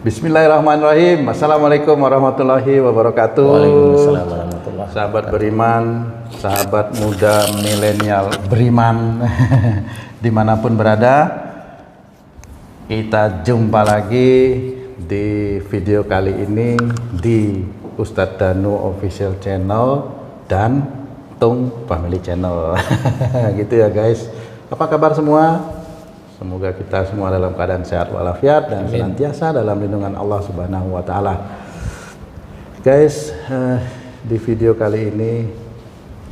Bismillahirrahmanirrahim. Assalamualaikum warahmatullahi wabarakatuh. Waalaikumsalam warahmatullahi wabarakatuh. Sahabat beriman, sahabat muda milenial beriman dimanapun berada, kita jumpa lagi di video kali ini di Ustadz Danu Official Channel dan Tung Family Channel. Gitu ya guys. Apa kabar semua? Semoga kita semua dalam keadaan sehat walafiat dan senantiasa dalam lindungan Allah Subhanahu wa taala. Guys, di video kali ini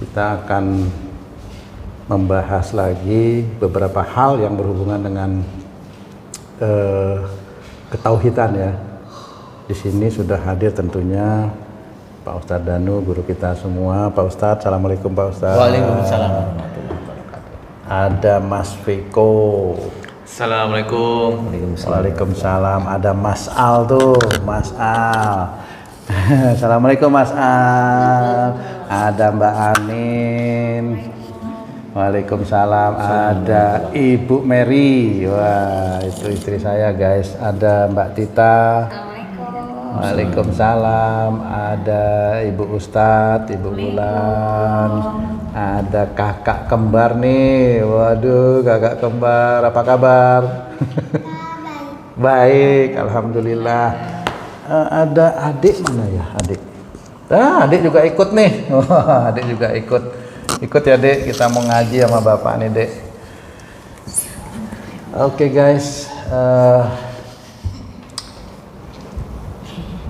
kita akan membahas lagi beberapa hal yang berhubungan dengan ketauhidan ya. Di sini sudah hadir tentunya Pak Ustadz Danu, guru kita semua. Pak Ustadz, Assalamualaikum Pak Ustadz. Waalaikumsalam warahmatullahi wabarakatuh. Ada Mas Viko. Assalamualaikum. Waalaikumsalam. Ada Mas Al tuh, Mas Al. Assalamualaikum Mas Al. Ada Mbak Anin. Waalaikumsalam. Ada Ibu Mary. Wah, itu istri saya guys. Ada Mbak Tita. Waalaikumsalam. Ada Ibu Ustadz, Ibu Bulan. Ada kakak kembar nih. Waduh, kakak kembar. Apa kabar? Baik, alhamdulillah. Ada adik mana ya? Adik. Adik juga ikut nih. Adik juga ikut. Ikut ya, Dek. Kita mau ngaji sama Bapak nih, Dek. Oke, guys.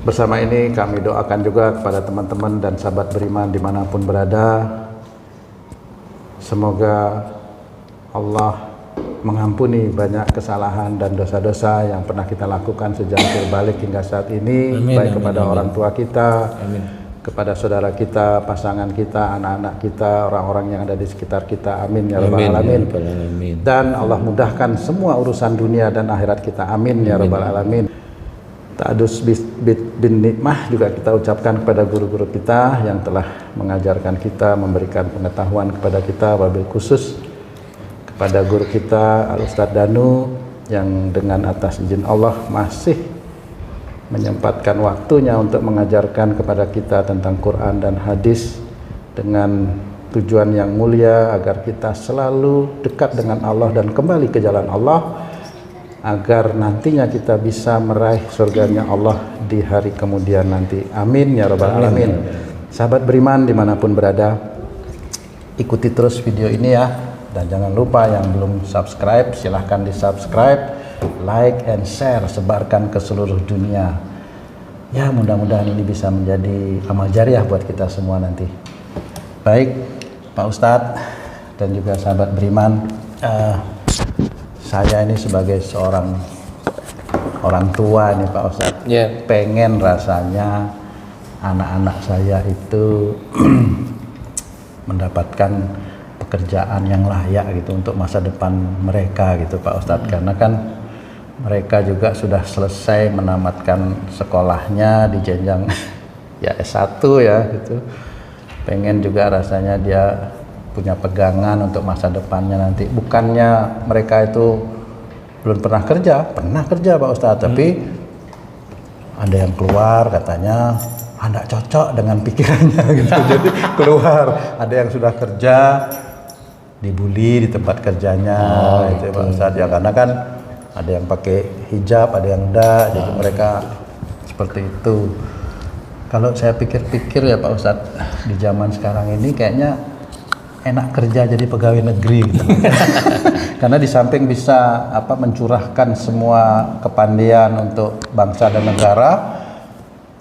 Bersama ini kami doakan juga kepada teman-teman dan sahabat beriman dimanapun berada. Semoga Allah mengampuni banyak kesalahan dan dosa-dosa yang pernah kita lakukan sejak balik hingga saat ini. Amin, baik kepada orang tua kita, amin, kepada saudara kita, pasangan kita, anak-anak kita, orang-orang yang ada di sekitar kita. Amin ya rabbal alamin. Dan Allah mudahkan semua urusan dunia dan akhirat kita. Amin ya rabbal alamin. Ta'adus bin nikmah juga kita ucapkan kepada guru-guru kita yang telah mengajarkan kita, memberikan pengetahuan kepada kita, wabil khusus kepada guru kita Al-Ustadz Danu yang dengan atas izin Allah masih menyempatkan waktunya untuk mengajarkan kepada kita tentang Quran dan hadis dengan tujuan yang mulia agar kita selalu dekat dengan Allah dan kembali ke jalan Allah, agar nantinya kita bisa meraih surganya Allah di hari kemudian nanti. Amin ya rabbal alamin. Sahabat beriman dimanapun berada, ikuti terus video ini ya, dan jangan lupa yang belum subscribe silahkan di subscribe, like and share, sebarkan ke seluruh dunia ya. Mudah-mudahan ini bisa menjadi amal jariah buat kita semua nanti. Baik Pak Ustadz dan juga sahabat beriman, saya ini sebagai seorang orang tua nih Pak Ustadz, pengen rasanya anak-anak saya itu mendapatkan pekerjaan yang layak gitu untuk masa depan mereka gitu Pak Ustadz. Karena kan mereka juga sudah selesai menamatkan sekolahnya di jenjang ya S1 ya gitu. Pengen juga rasanya dia punya pegangan untuk masa depannya nanti. Bukannya mereka itu belum pernah kerja Pak Ustadz, tapi ada yang keluar katanya tidak cocok dengan pikirannya gitu. Jadi keluar, ada yang sudah kerja dibully di tempat kerjanya gitu Pak Ustadz ya, karena kan ada yang pakai hijab, ada yang enggak, jadi mereka seperti itu. Kalau saya pikir-pikir ya Pak Ustadz, di zaman sekarang ini kayaknya enak kerja jadi pegawai negeri gitu. Karena di samping bisa mencurahkan semua kepandian untuk bangsa dan negara,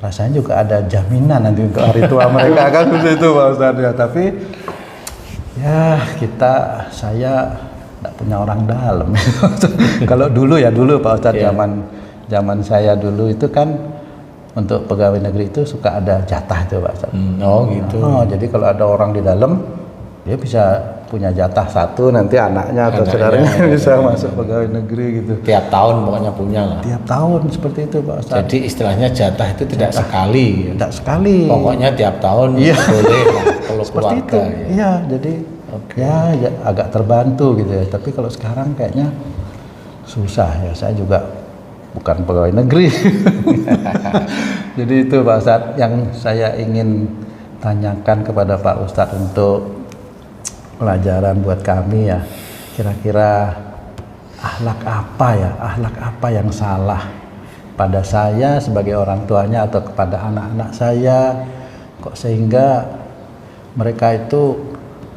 rasanya juga ada jaminan nanti untuk hari tua mereka kan seperti itu Pak Ustadz ya. Tapi ya saya tidak punya orang dalam. Kalau dulu Pak Ustadz, zaman saya dulu itu kan untuk pegawai negeri itu suka ada jatah itu Pak Ustadz. Gitu. Jadi kalau ada orang di dalam, dia bisa punya jatah satu, nanti anaknya atau saudaranya bisa masuk pegawai negeri gitu. Tiap tahun pokoknya punya lah. Tiap tahun seperti itu Pak Ustadz. Jadi istilahnya jatah itu tidak sekali. Tidak sekali. Pokoknya tiap tahun boleh lah kalau seperti keluarga. Itu. Iya, jadi ya agak terbantu gitu ya. Tapi kalau sekarang kayaknya susah ya. Saya juga bukan pegawai negeri. Jadi itu Pak Ustadz yang saya ingin tanyakan kepada Pak Ustadz untuk pelajaran buat kami ya. Kira-kira akhlak apa yang salah pada saya sebagai orang tuanya atau kepada anak-anak saya kok sehingga mereka itu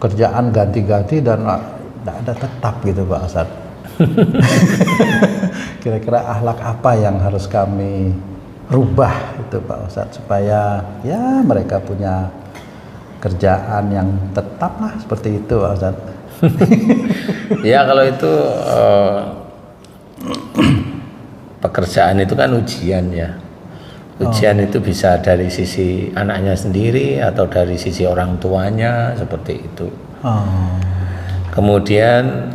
kerjaan ganti-ganti dan tidak ada tetap gitu Pak Ustadz. Kira-kira akhlak apa yang harus kami rubah itu Pak Ustadz supaya ya mereka punya kerjaan yang tetap lah seperti itu Pak Ustadz. Ya kalau itu pekerjaan itu kan ujian ya. Ujian itu bisa dari sisi anaknya sendiri atau dari sisi orang tuanya seperti itu. Kemudian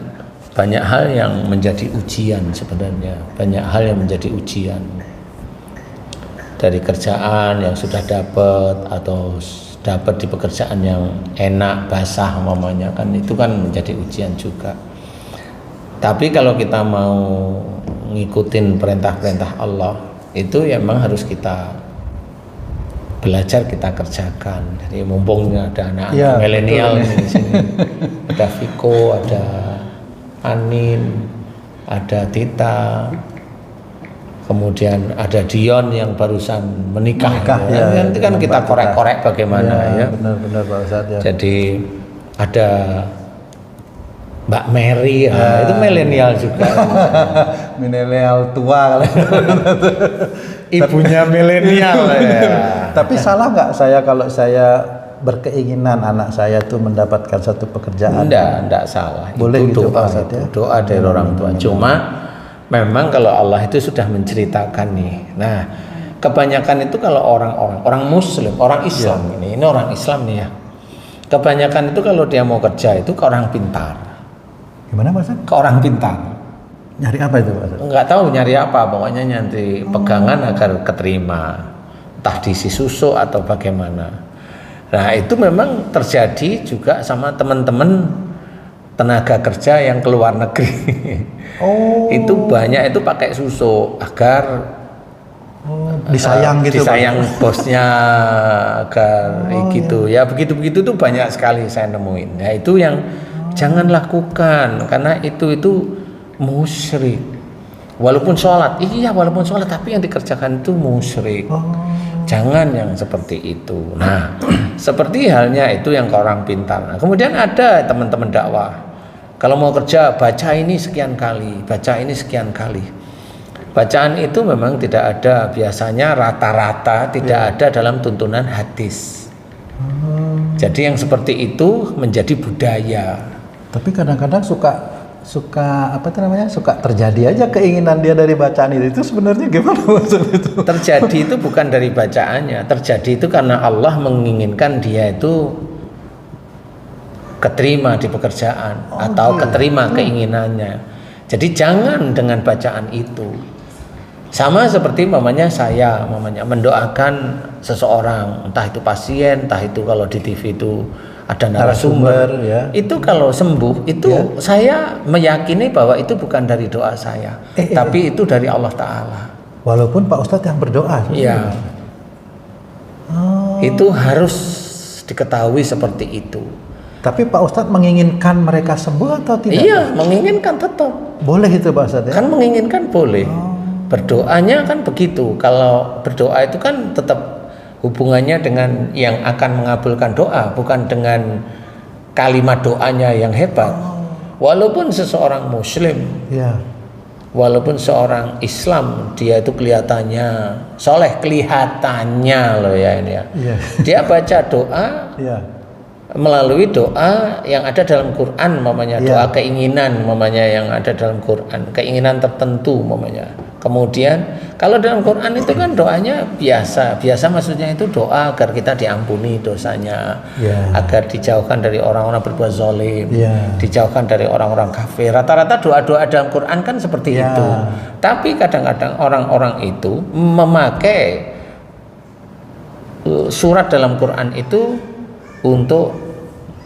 banyak hal yang menjadi ujian sebenarnya, banyak hal yang menjadi ujian dari kerjaan yang sudah dapat atau dapat di pekerjaan yang enak, basah umpamanya kan itu kan menjadi ujian juga. Tapi kalau kita mau ngikutin perintah-perintah Allah itu ya memang harus kita belajar, kita kerjakan. Jadi mumpung ada anak-anak ya, milenial di sini, ada Viko, ada Anin, ada Tita, kemudian ada Dion yang barusan menikah ya. Nanti kan kita korek-korek bagaimana ya. Benar-benar Pak Ustadz ya. Jadi ada Mbak Mary ya, itu milenial juga. Milenial tua. Ibunya milenial ya. Tapi salah nggak saya kalau saya berkeinginan anak saya tuh mendapatkan satu pekerjaan? Enggak salah. Boleh itu gitu doa, Pak Ustadz ya? Doa dari orang tua. Cuma memang kalau Allah itu sudah menceritakan nih. Nah, kebanyakan itu kalau orang Muslim, orang Islam ini orang Islam nih ya. Kebanyakan itu kalau dia mau kerja itu ke orang pintar. Gimana Pak Ustadz? Ke orang pintar. Nyari apa itu Pak Ustadz? Enggak tahu nyari apa, pokoknya nyari pegangan agar keterima. Entah diisi susu atau bagaimana. Nah itu memang terjadi juga sama teman-teman tenaga kerja yang keluar negeri. Itu banyak itu pakai susu agar disayang gitu. Disayang bosnya agar gitu ya, begitu-begitu tuh banyak sekali saya nemuin. Ya itu yang jangan lakukan karena itu musyrik. Walaupun sholat, walaupun sholat tapi yang dikerjakan itu musyrik. Jangan yang seperti itu. Nah, seperti halnya itu yang ke orang pintar. Nah, kemudian ada teman-teman dakwah. Kalau mau kerja, baca ini sekian kali, baca ini sekian kali. Bacaan itu memang tidak ada, biasanya rata-rata tidak ada dalam tuntunan hadis. Jadi yang seperti itu menjadi budaya. Tapi kadang-kadang suka terjadi aja keinginan dia dari bacaan itu sebenarnya gimana maksud itu? Terjadi itu bukan dari bacaannya, terjadi itu karena Allah menginginkan dia itu keterima di pekerjaan atau keterima keinginannya. Jadi jangan dengan bacaan itu. Sama seperti saya mendoakan seseorang, entah itu pasien, entah itu kalau di TV itu ada narasumber ya. Itu kalau sembuh itu saya meyakini bahwa itu bukan dari doa saya, tapi itu dari Allah Ta'ala. Walaupun Pak Ustadz yang berdoa. Iya. Itu harus diketahui seperti itu. Tapi Pak Ustadz menginginkan mereka sembuh atau tidak? Iya, menginginkan tetap. Boleh itu Pak Ustadz ya? Kan menginginkan boleh. Berdoanya kan begitu. Kalau berdoa itu kan tetap hubungannya dengan yang akan mengabulkan doa, bukan dengan kalimat doanya yang hebat. Walaupun seseorang Muslim, walaupun seorang Islam, dia itu kelihatannya soleh, kelihatannya loh ya ini ya. Dia baca doa melalui doa yang ada dalam Quran, mamanya doa keinginan, mamanya yang ada dalam Quran, keinginan tertentu, mamanya. Kemudian kalau dalam Quran itu kan doanya biasa maksudnya itu doa agar kita diampuni dosanya, agar dijauhkan dari orang-orang berbuat zalim, dijauhkan dari orang-orang kafir. Rata-rata doa-doa dalam Quran kan seperti itu. Tapi kadang-kadang orang-orang itu memakai surat dalam Quran itu untuk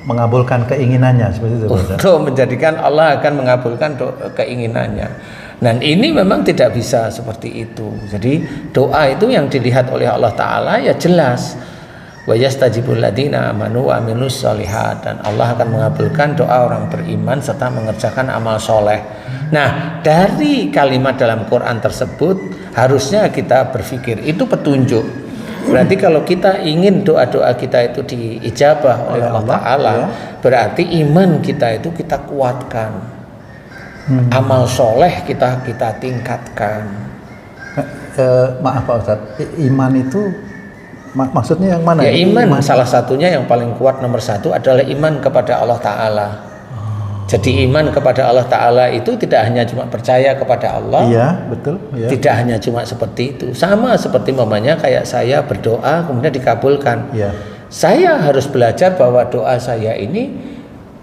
mengabulkan keinginannya seperti itu. Untuk menjadikan Allah akan mengabulkan keinginannya. Dan ini memang tidak bisa seperti itu. Jadi doa itu yang dilihat oleh Allah Ta'ala ya jelas. Wa yastajibul ladzina amanu wa amilus sholihat, dan Allah akan mengabulkan doa orang beriman serta mengerjakan amal soleh. Nah, dari kalimat dalam Quran tersebut harusnya kita berpikir itu petunjuk. Berarti kalau kita ingin doa-doa kita itu diijabah oleh Allah Ta'ala, berarti iman kita itu kita kuatkan. Amal soleh kita tingkatkan. Maaf Pak Ustadz, iman itu maksudnya yang mana? Ya iman salah satunya yang paling kuat nomor satu adalah iman kepada Allah Ta'ala. Jadi iman kepada Allah Ta'ala itu tidak hanya cuma percaya kepada Allah. Iya, betul. Ya. Tidak hanya cuma seperti itu. Sama seperti mamanya kayak saya berdoa kemudian dikabulkan. Ya. Saya harus belajar bahwa doa saya ini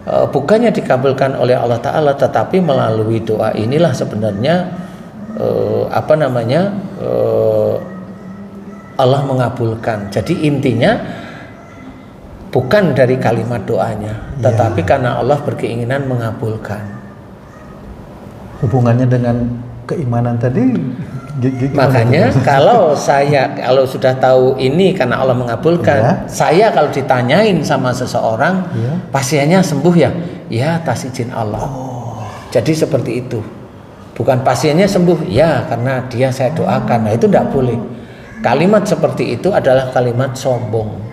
bukannya dikabulkan oleh Allah Ta'ala, tetapi melalui doa inilah sebenarnya Allah mengabulkan. Jadi intinya bukan dari kalimat doanya, tetapi karena Allah berkeinginan mengabulkan. Hubungannya dengan keimanan tadi makanya kalau sudah tahu ini karena Allah mengabulkan, saya kalau ditanyain sama seseorang pasiennya sembuh ya atas izin Allah. Jadi seperti itu. Bukan pasiennya sembuh ya karena dia saya doakan. Nah itu tidak boleh. Kalimat seperti itu adalah kalimat sombong.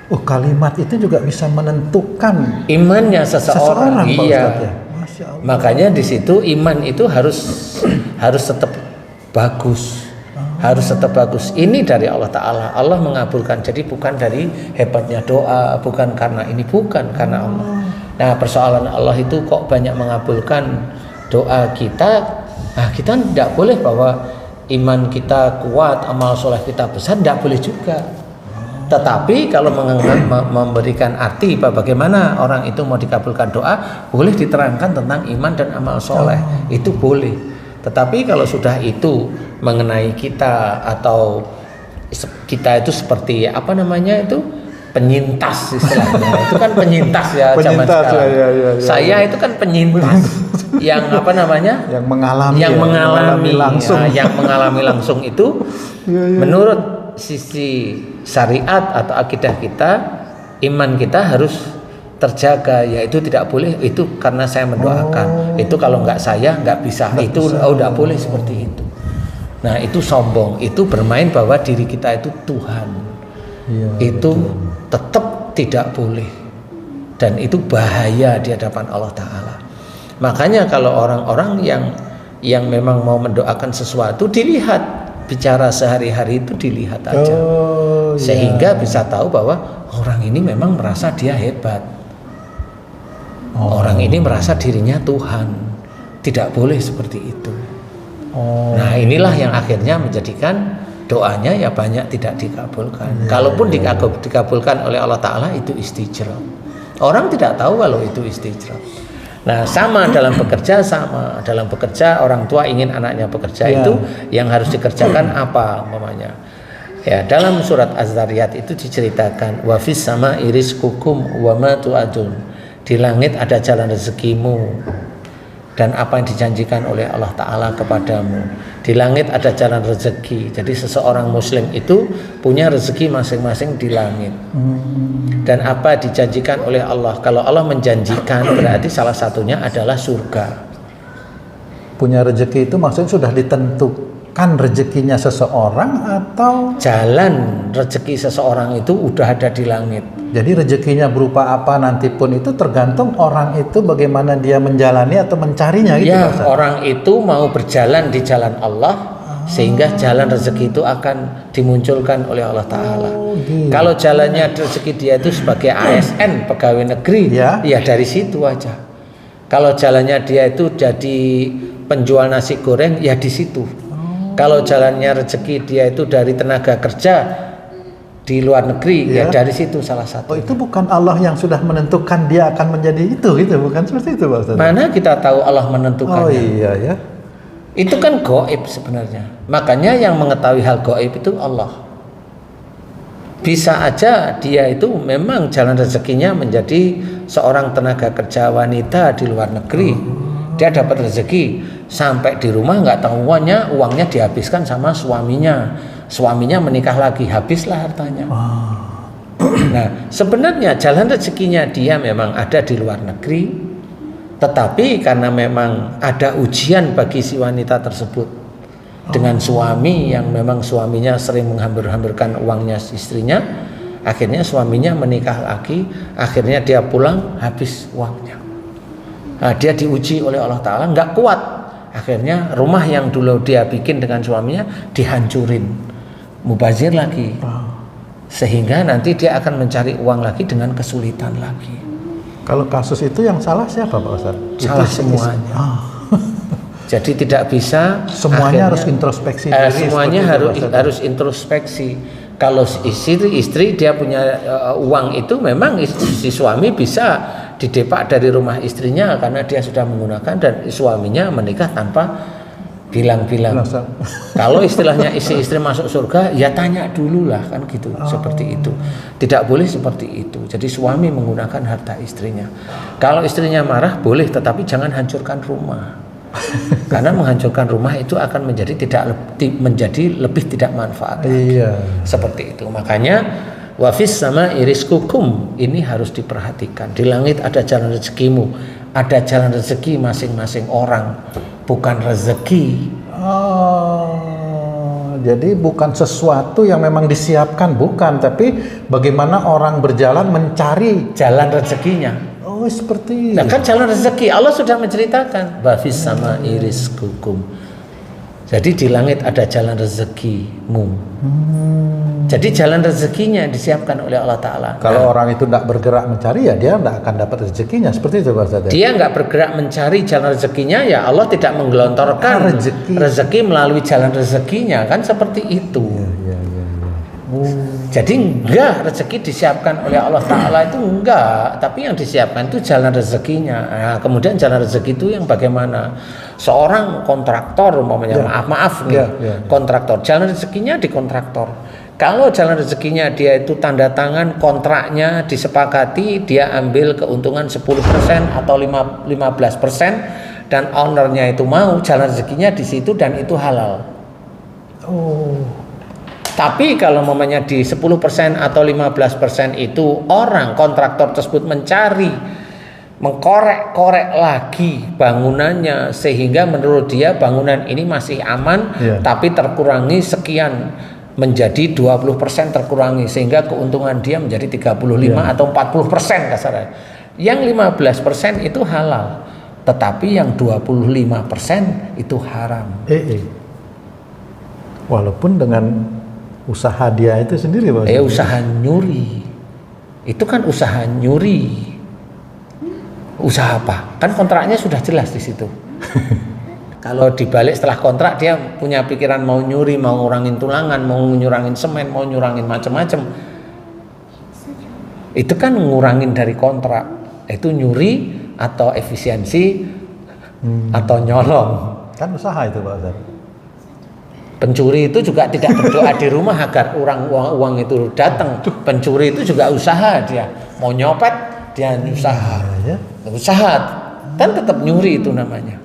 Oh, kalimat itu juga bisa menentukan imannya seseorang. Iya. Masya Allah. Makanya di situ iman itu harus tetap bagus. Harus tetap bagus. Ini dari Allah Ta'ala. Allah mengabulkan. Jadi bukan dari hebatnya doa, bukan karena ini, bukan karena Allah. Nah, persoalan Allah itu kok banyak mengabulkan doa kita. Nah, kita tidak boleh bahwa iman kita kuat, amal soleh kita besar, tidak boleh juga. Tetapi kalau memberikan arti bagaimana orang itu mau dikabulkan doa, boleh diterangkan tentang iman dan amal soleh. Itu boleh. Tetapi kalau sudah itu mengenai kita atau kita itu seperti penyintas istilahnya. Itu kan penyintas ya zaman sekarang. Ya. Saya itu kan penyintas yang yang mengalami langsung. Yang mengalami langsung itu menurut sisi syariat atau akidah kita, iman kita harus terjaga, yaitu tidak boleh itu karena saya mendoakan. Itu kalau nggak saya nggak bisa. Nggak boleh seperti itu. Nah itu sombong, itu bermain bahwa diri kita itu Tuhan. Itu tetap tidak boleh, dan itu bahaya di hadapan Allah Ta'ala. Makanya kalau orang-orang yang memang mau mendoakan sesuatu, dilihat, bicara sehari-hari itu dilihat aja, sehingga bisa tahu bahwa orang ini memang merasa dia hebat. Orang ini merasa dirinya Tuhan. Tidak boleh seperti itu. Nah inilah yang akhirnya menjadikan doanya ya banyak tidak dikabulkan. Kalaupun dikabulkan oleh Allah Ta'ala itu istijrab. Orang tidak tahu kalau itu istijrab. Nah sama dalam bekerja orang tua ingin anaknya bekerja, itu yang harus dikerjakan apa umpamanya. Ya, dalam surat Az-Zariyat itu diceritakan wa fis sama rizqukum wa ma tu'adun. Di langit ada jalan rezekimu dan apa yang dijanjikan oleh Allah Ta'ala kepadamu. Di langit ada jalan rezeki. Jadi seseorang muslim itu punya rezeki masing-masing di langit. Dan apa dijanjikan oleh Allah. Kalau Allah menjanjikan berarti salah satunya adalah surga. Punya rezeki itu maksudnya sudah ditentukan rezekinya seseorang atau jalan rezeki seseorang itu udah ada di langit. Jadi rezekinya berupa apa nanti pun itu tergantung orang itu bagaimana dia menjalani atau mencarinya gitu. Ya, orang itu mau berjalan di jalan Allah sehingga jalan rezeki itu akan dimunculkan oleh Allah Ta'ala. Gitu. Kalau jalannya rezeki dia itu sebagai ASN, pegawai negeri, ya dari situ aja. Kalau jalannya dia itu jadi penjual nasi goreng, ya di situ. Kalau jalannya rezeki dia itu dari tenaga kerja di luar negeri, ya dari situ salah satu. Oh, itu bukan Allah yang sudah menentukan dia akan menjadi itu, bukan seperti itu, Pak Ustaz? Mana kita tahu Allah menentukannya? Oh iya ya. Itu kan gaib sebenarnya. Makanya yang mengetahui hal gaib itu Allah. Bisa aja dia itu memang jalan rezekinya menjadi seorang tenaga kerja wanita di luar negeri. Dia dapat rezeki, sampai di rumah nggak tahuannya uangnya dihabiskan sama suaminya. Suaminya menikah lagi, habislah hartanya. Nah, sebenarnya jalan rezekinya dia memang ada di luar negeri, tetapi karena memang ada ujian bagi si wanita tersebut dengan suami yang memang suaminya sering menghambur-hamburkan uangnya istrinya, akhirnya suaminya menikah lagi, akhirnya dia pulang habis uangnya. Nah, dia diuji oleh Allah Ta'ala, nggak kuat, akhirnya rumah yang dulu dia bikin dengan suaminya dihancurin, mubazir lagi, sehingga nanti dia akan mencari uang lagi dengan kesulitan lagi. Kalau kasus itu yang salah siapa Pak Ustadz? Salah semuanya. Jadi tidak bisa semuanya harus introspeksi diri. Semuanya harus introspeksi. Kalau istri dia punya uang itu, memang si suami bisa didepak dari rumah istrinya karena dia sudah menggunakan, dan suaminya menikah tanpa bilang-bilang. Kalau istilahnya istri masuk surga, ya tanya dulu lah, kan gitu. Seperti itu. Tidak boleh seperti itu. Jadi suami menggunakan harta istrinya. Kalau istrinya marah boleh, tetapi jangan hancurkan rumah. Karena menghancurkan rumah itu akan menjadi lebih tidak manfaat. Iya. Seperti itu. Makanya wafis sama iriskukum, ini harus diperhatikan. Di langit ada jalan rezekimu, ada jalan rezeki masing-masing orang, bukan rezeki. Jadi bukan sesuatu yang memang disiapkan, bukan, tapi bagaimana orang berjalan mencari jalan rezekinya. Oh, seperti. Nah, kan jalan rezeki Allah sudah menceritakan, wafis sama iriskukum. Jadi di langit ada jalan rezekimu. Jadi jalan rezekinya disiapkan oleh Allah Ta'ala. Kalau orang itu tidak bergerak mencari, ya dia tidak akan dapat rezekinya. Seperti itu Pak Ustadz. Dia nggak bergerak mencari jalan rezekinya, ya Allah tidak menggelontorkan rezeki melalui jalan rezekinya, kan seperti itu. Jadi enggak, rezeki disiapkan oleh Allah Ta'ala itu enggak, tapi yang disiapkan itu jalan rezekinya. Nah, kemudian jalan rezeki itu yang bagaimana? Seorang kontraktor umpamanya, maaf nih, kontraktor, jalan rezekinya di kontraktor. Kalau jalan rezekinya dia itu tanda tangan kontraknya disepakati, dia ambil keuntungan 10% atau 15%, dan ownernya itu mau, jalan rezekinya di situ dan itu halal. Tapi kalau mamanya di 10% atau 15% itu orang kontraktor tersebut mencari, mengkorek-korek lagi bangunannya sehingga menurut dia bangunan ini masih aman, tapi terkurangi sekian, menjadi 20% terkurangi, sehingga keuntungan dia menjadi 35 atau 40% kasarnya. Yang 15% itu halal, tetapi yang 25% itu haram. Walaupun dengan usaha dia itu sendiri, Pak. Usaha nyuri. Itu kan usaha nyuri. Usaha apa? Kan kontraknya sudah jelas di situ. Kalau dibalik setelah kontrak dia punya pikiran mau nyuri, mau ngurangin tulangan, mau nyurangin semen, mau nyurangin macam-macam. Itu kan ngurangin dari kontrak. Itu nyuri atau efisiensi atau nyolong. Kan usaha itu, Pak Ustaz. Pencuri itu juga tidak berdoa di rumah agar uang itu datang. Pencuri itu juga usaha, dia mau nyopet dia usaha. Usaha kan tetap nyuri itu namanya.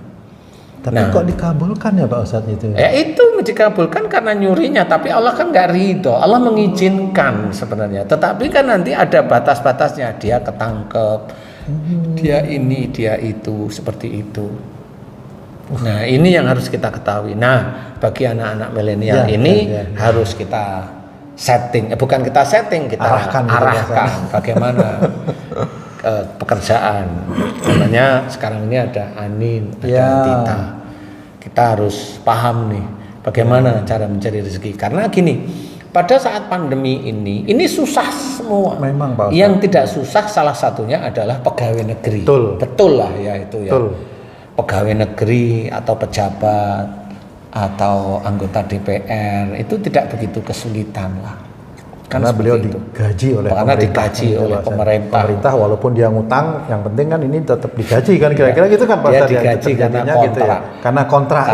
Tapi kok dikabulkan ya Pak Ustadz itu? Itu dikabulkan karena nyurinya, tapi Allah kan nggak ridho. Allah mengizinkan sebenarnya, tetapi kan nanti ada batas-batasnya. Dia ketangkep, dia ini, dia itu, seperti itu. Nah, ini yang harus kita ketahui. Nah, bagi anak-anak milenial harus kita setting, bukan kita setting, kita arahkan bagaimana pekerjaan. Namanya sekarang ini ada Anin, ada Tita. Kita harus paham nih bagaimana cara mencari rezeki. Karena gini, pada saat pandemi ini susah semua. Memang, Pak Ustaz. Yang tidak susah salah satunya adalah pegawai negeri. Betul lah ya itu ya. Pegawai negeri atau pejabat atau anggota DPR itu tidak begitu kesulitan lah. Karena beliau digaji oleh pemerintah. Pemerintah walaupun dia ngutang, yang penting kan ini tetap digaji kan, kira-kira gitu kan Pak Dia Ustaz, digaji karena kontrak. gitu ya. Karena kontrak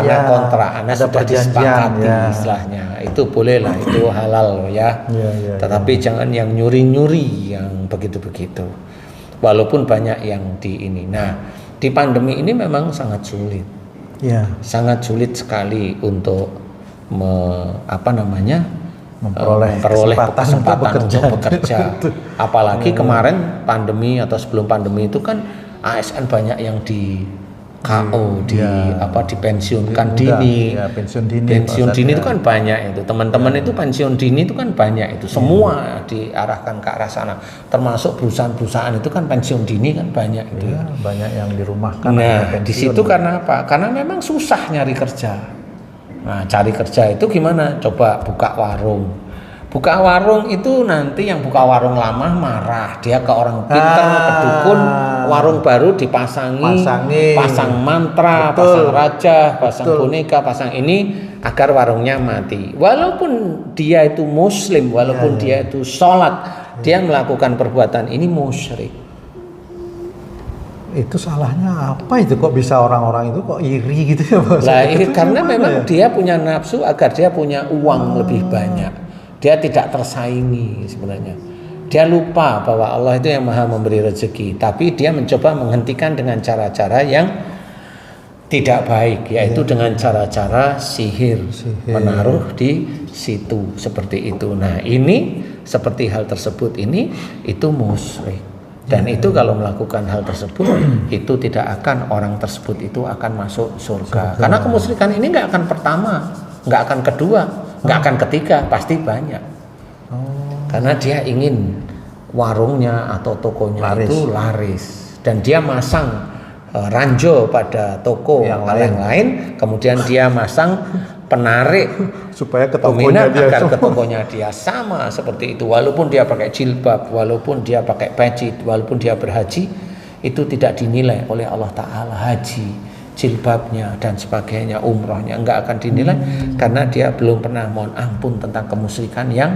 Karena sudah disepakati istilahnya. Itu boleh lah, itu halal ya. Tetapi jangan yang nyuri-nyuri yang begitu-begitu. Walaupun banyak yang di ini. Nah, Di pandemi ini memang sangat sulit. Ya. Sangat sulit sekali untuk memperoleh kesempatan untuk bekerja. Apalagi kemarin pandemi atau sebelum pandemi itu kan ASN banyak yang di KO, dipensiunkan dini. Ya, pensiun dini itu kan banyak itu. Teman-teman itu pensiun dini itu kan banyak itu. Semua diarahkan ke arah sana. Termasuk perusahaan-perusahaan itu kan pensiun dini kan banyak itu. Ya, banyak yang dirumahkan. Nah, di situ karena apa? Karena memang susah nyari kerja. Nah, cari kerja itu gimana? Coba buka warung. Buka warung itu nanti yang buka warung lama marah. Dia ke orang pintar, ke dukun, warung baru pasang mantra, pasang raja, pasang boneka, pasang ini agar warungnya mati. Walaupun dia itu muslim, walaupun dia itu sholat, dia melakukan perbuatan ini musyrik. Itu salahnya apa itu, kok bisa orang-orang itu kok iri gitu ya Pak? Lah, karena memang dia punya nafsu agar dia punya uang lebih banyak. Dia tidak tersaingi sebenarnya. Dia lupa bahwa Allah itu yang maha memberi rezeki, tapi dia mencoba menghentikan dengan cara-cara yang tidak baik, yaitu dengan cara-cara sihir, menaruh di situ seperti itu. Nah, ini seperti hal tersebut ini itu musyrik. Dan itu kalau melakukan hal tersebut itu tidak akan orang tersebut itu akan masuk surga. Karena kemusyrikan ini nggak akan pertama, nggak akan kedua, nggak akan ketiga, pasti banyak. Karena dia ingin warungnya atau tokonya itu laris, dan dia masang ranjau pada toko yang lain, kemudian dia masang penarik supaya ke peminat agar ke tokonya dia sama seperti itu. Walaupun dia pakai jilbab, walaupun dia pakai peci, walaupun dia berhaji, itu tidak dinilai oleh Allah Ta'ala. Haji, jilbabnya dan sebagainya, umrohnya enggak akan dinilai karena dia belum pernah mohon ampun tentang kemusyrikan yang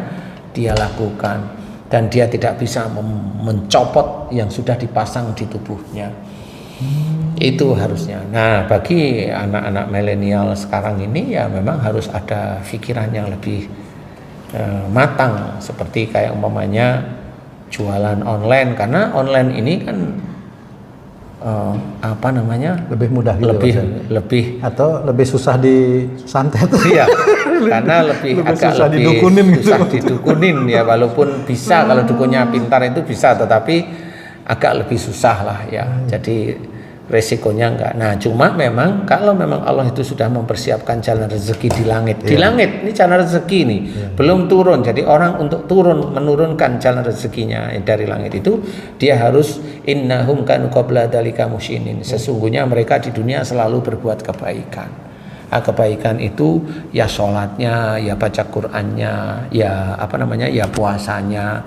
dia lakukan, dan dia tidak bisa mencopot yang sudah dipasang di tubuhnya. Itu harusnya. Nah, bagi anak-anak milenial sekarang ini ya memang harus ada pikiran yang lebih matang, seperti kayak umpamanya jualan online, karena online ini kan lebih mudah gitu, lebih atau lebih susah disantet. Iya, karena agak susah lebih didukunin susah didukunin ya, walaupun bisa kalau dukunnya pintar itu bisa, tetapi agak lebih susah lah ya. Jadi resikonya enggak. Nah, cuma memang kalau memang Allah itu sudah mempersiapkan jalan rezeki di langit. Di langit ini jalan rezeki ini belum turun. Jadi orang untuk menurunkan jalan rezekinya dari langit itu, dia harus innahum kanu qabla dzalika musyinin. Sesungguhnya mereka di dunia selalu berbuat kebaikan. Kebaikan itu ya sholatnya, ya baca Qur'annya, ya ya puasanya,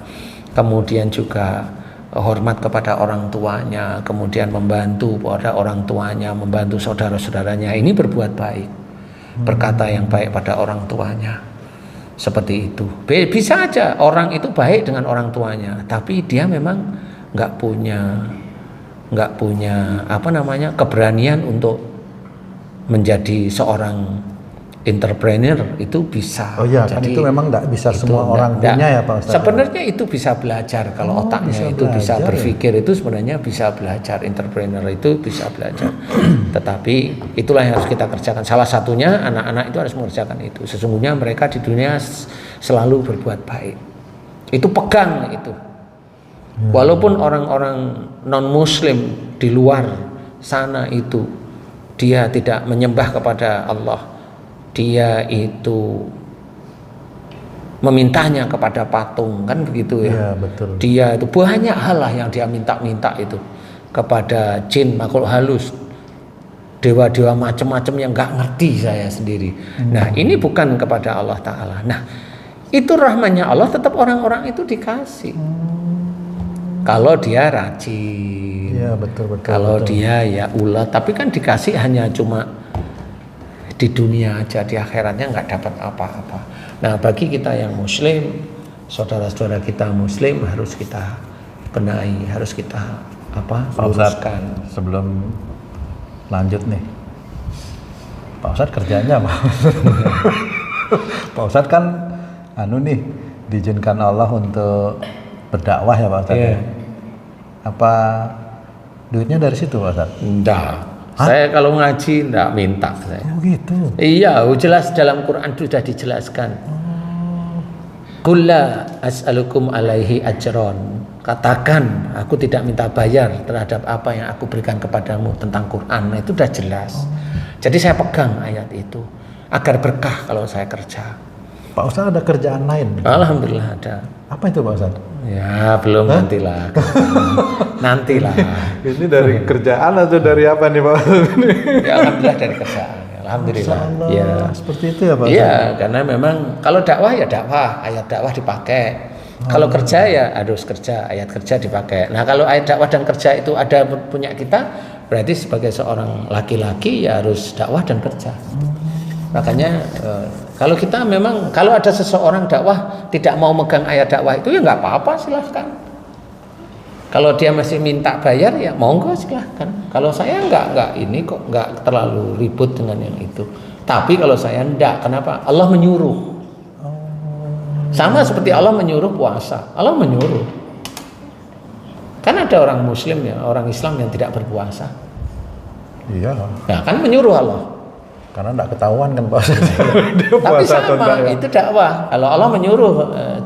kemudian juga hormat kepada orang tuanya, kemudian membantu pada orang tuanya, membantu saudara-saudaranya. Ini berbuat baik, berkata yang baik pada orang tuanya, seperti itu. Bisa aja orang itu baik dengan orang tuanya, tapi dia memang nggak punya keberanian untuk menjadi seorang entrepreneur. Itu bisa. Oh iya, kan itu memang enggak bisa semua orang punya ya Pak Ustaz. Sebenarnya itu bisa belajar kalau otaknya itu bisa berpikir, itu sebenarnya bisa belajar. Entrepreneur itu bisa belajar. Tetapi itulah yang harus kita kerjakan. Salah satunya anak-anak itu harus mengerjakan itu. Sesungguhnya mereka di dunia selalu berbuat baik. Itu pegang itu. Walaupun orang-orang non-muslim di luar sana itu dia tidak menyembah kepada Allah, dia itu memintanya kepada patung, kan begitu ya. Iya, betul. Dia itu banyak hal lah yang dia minta itu kepada jin, makhluk halus, dewa-dewa macam-macam yang nggak ngerti saya sendiri. Nah, ini bukan kepada Allah Ta'ala. Nah, itu rahmatnya Allah, tetap orang-orang itu dikasih. Kalau dia rajin, ya, betul. Kalau dia ya ulat, tapi kan dikasih hanya cuma di dunia aja, di akhiratnya nggak dapat apa-apa. Nah, bagi kita yang muslim, saudara-saudara kita muslim, harus kita benahi, harus kita luruskan. Sebelum lanjut nih, Pak Ustadz kerjanya apa? Pak Ustadz kan diizinkan Allah untuk berdakwah ya Pak Ustadz. Yeah. Apa Duitnya dari situ Pak Ustaz? Enggak. Saya kalau ngaji enggak minta saya. Oh gitu. Iya, jelas dalam Quran sudah dijelaskan. Qul la as'alukum alaihi ajron. Katakan, aku tidak minta bayar terhadap apa yang aku berikan kepadamu tentang Quran. Nah, itu sudah jelas. Jadi saya pegang ayat itu agar berkah kalau saya kerja. Pak Ustaz ada kerjaan lain? Alhamdulillah ada. Apa itu Pak Ustaz? Ya belum, nantilah. Nantilah. Ini dari kerjaan atau dari apa nih Pak? Ya, alhamdulillah dari kerjaan. Alhamdulillah. Allah, Ya. seperti itu ya Pak Ustaz? Iya, karena memang kalau dakwah ya dakwah, ayat dakwah dipakai. Kalau kerja ya harus kerja, ayat kerja dipakai. Nah, kalau ayat dakwah dan kerja itu ada punya kita, berarti sebagai seorang laki-laki ya harus dakwah dan kerja. Makanya kalau kita memang kalau ada seseorang dakwah tidak mau megang ayat dakwah itu ya nggak apa-apa, silahkan. Kalau dia masih minta bayar ya monggo silahkan. Kalau saya nggak ini kok nggak terlalu ribut dengan yang itu. Tapi kalau saya enggak, kenapa? Allah menyuruh. Sama seperti Allah menyuruh puasa. Allah menyuruh. Kan ada orang Muslim ya, orang Islam yang tidak berpuasa. Iya. Nah kan menyuruh Allah. Karena enggak ketahuan kan Pak Ustaz. Tapi sama, itu dakwah. Kalau Allah menyuruh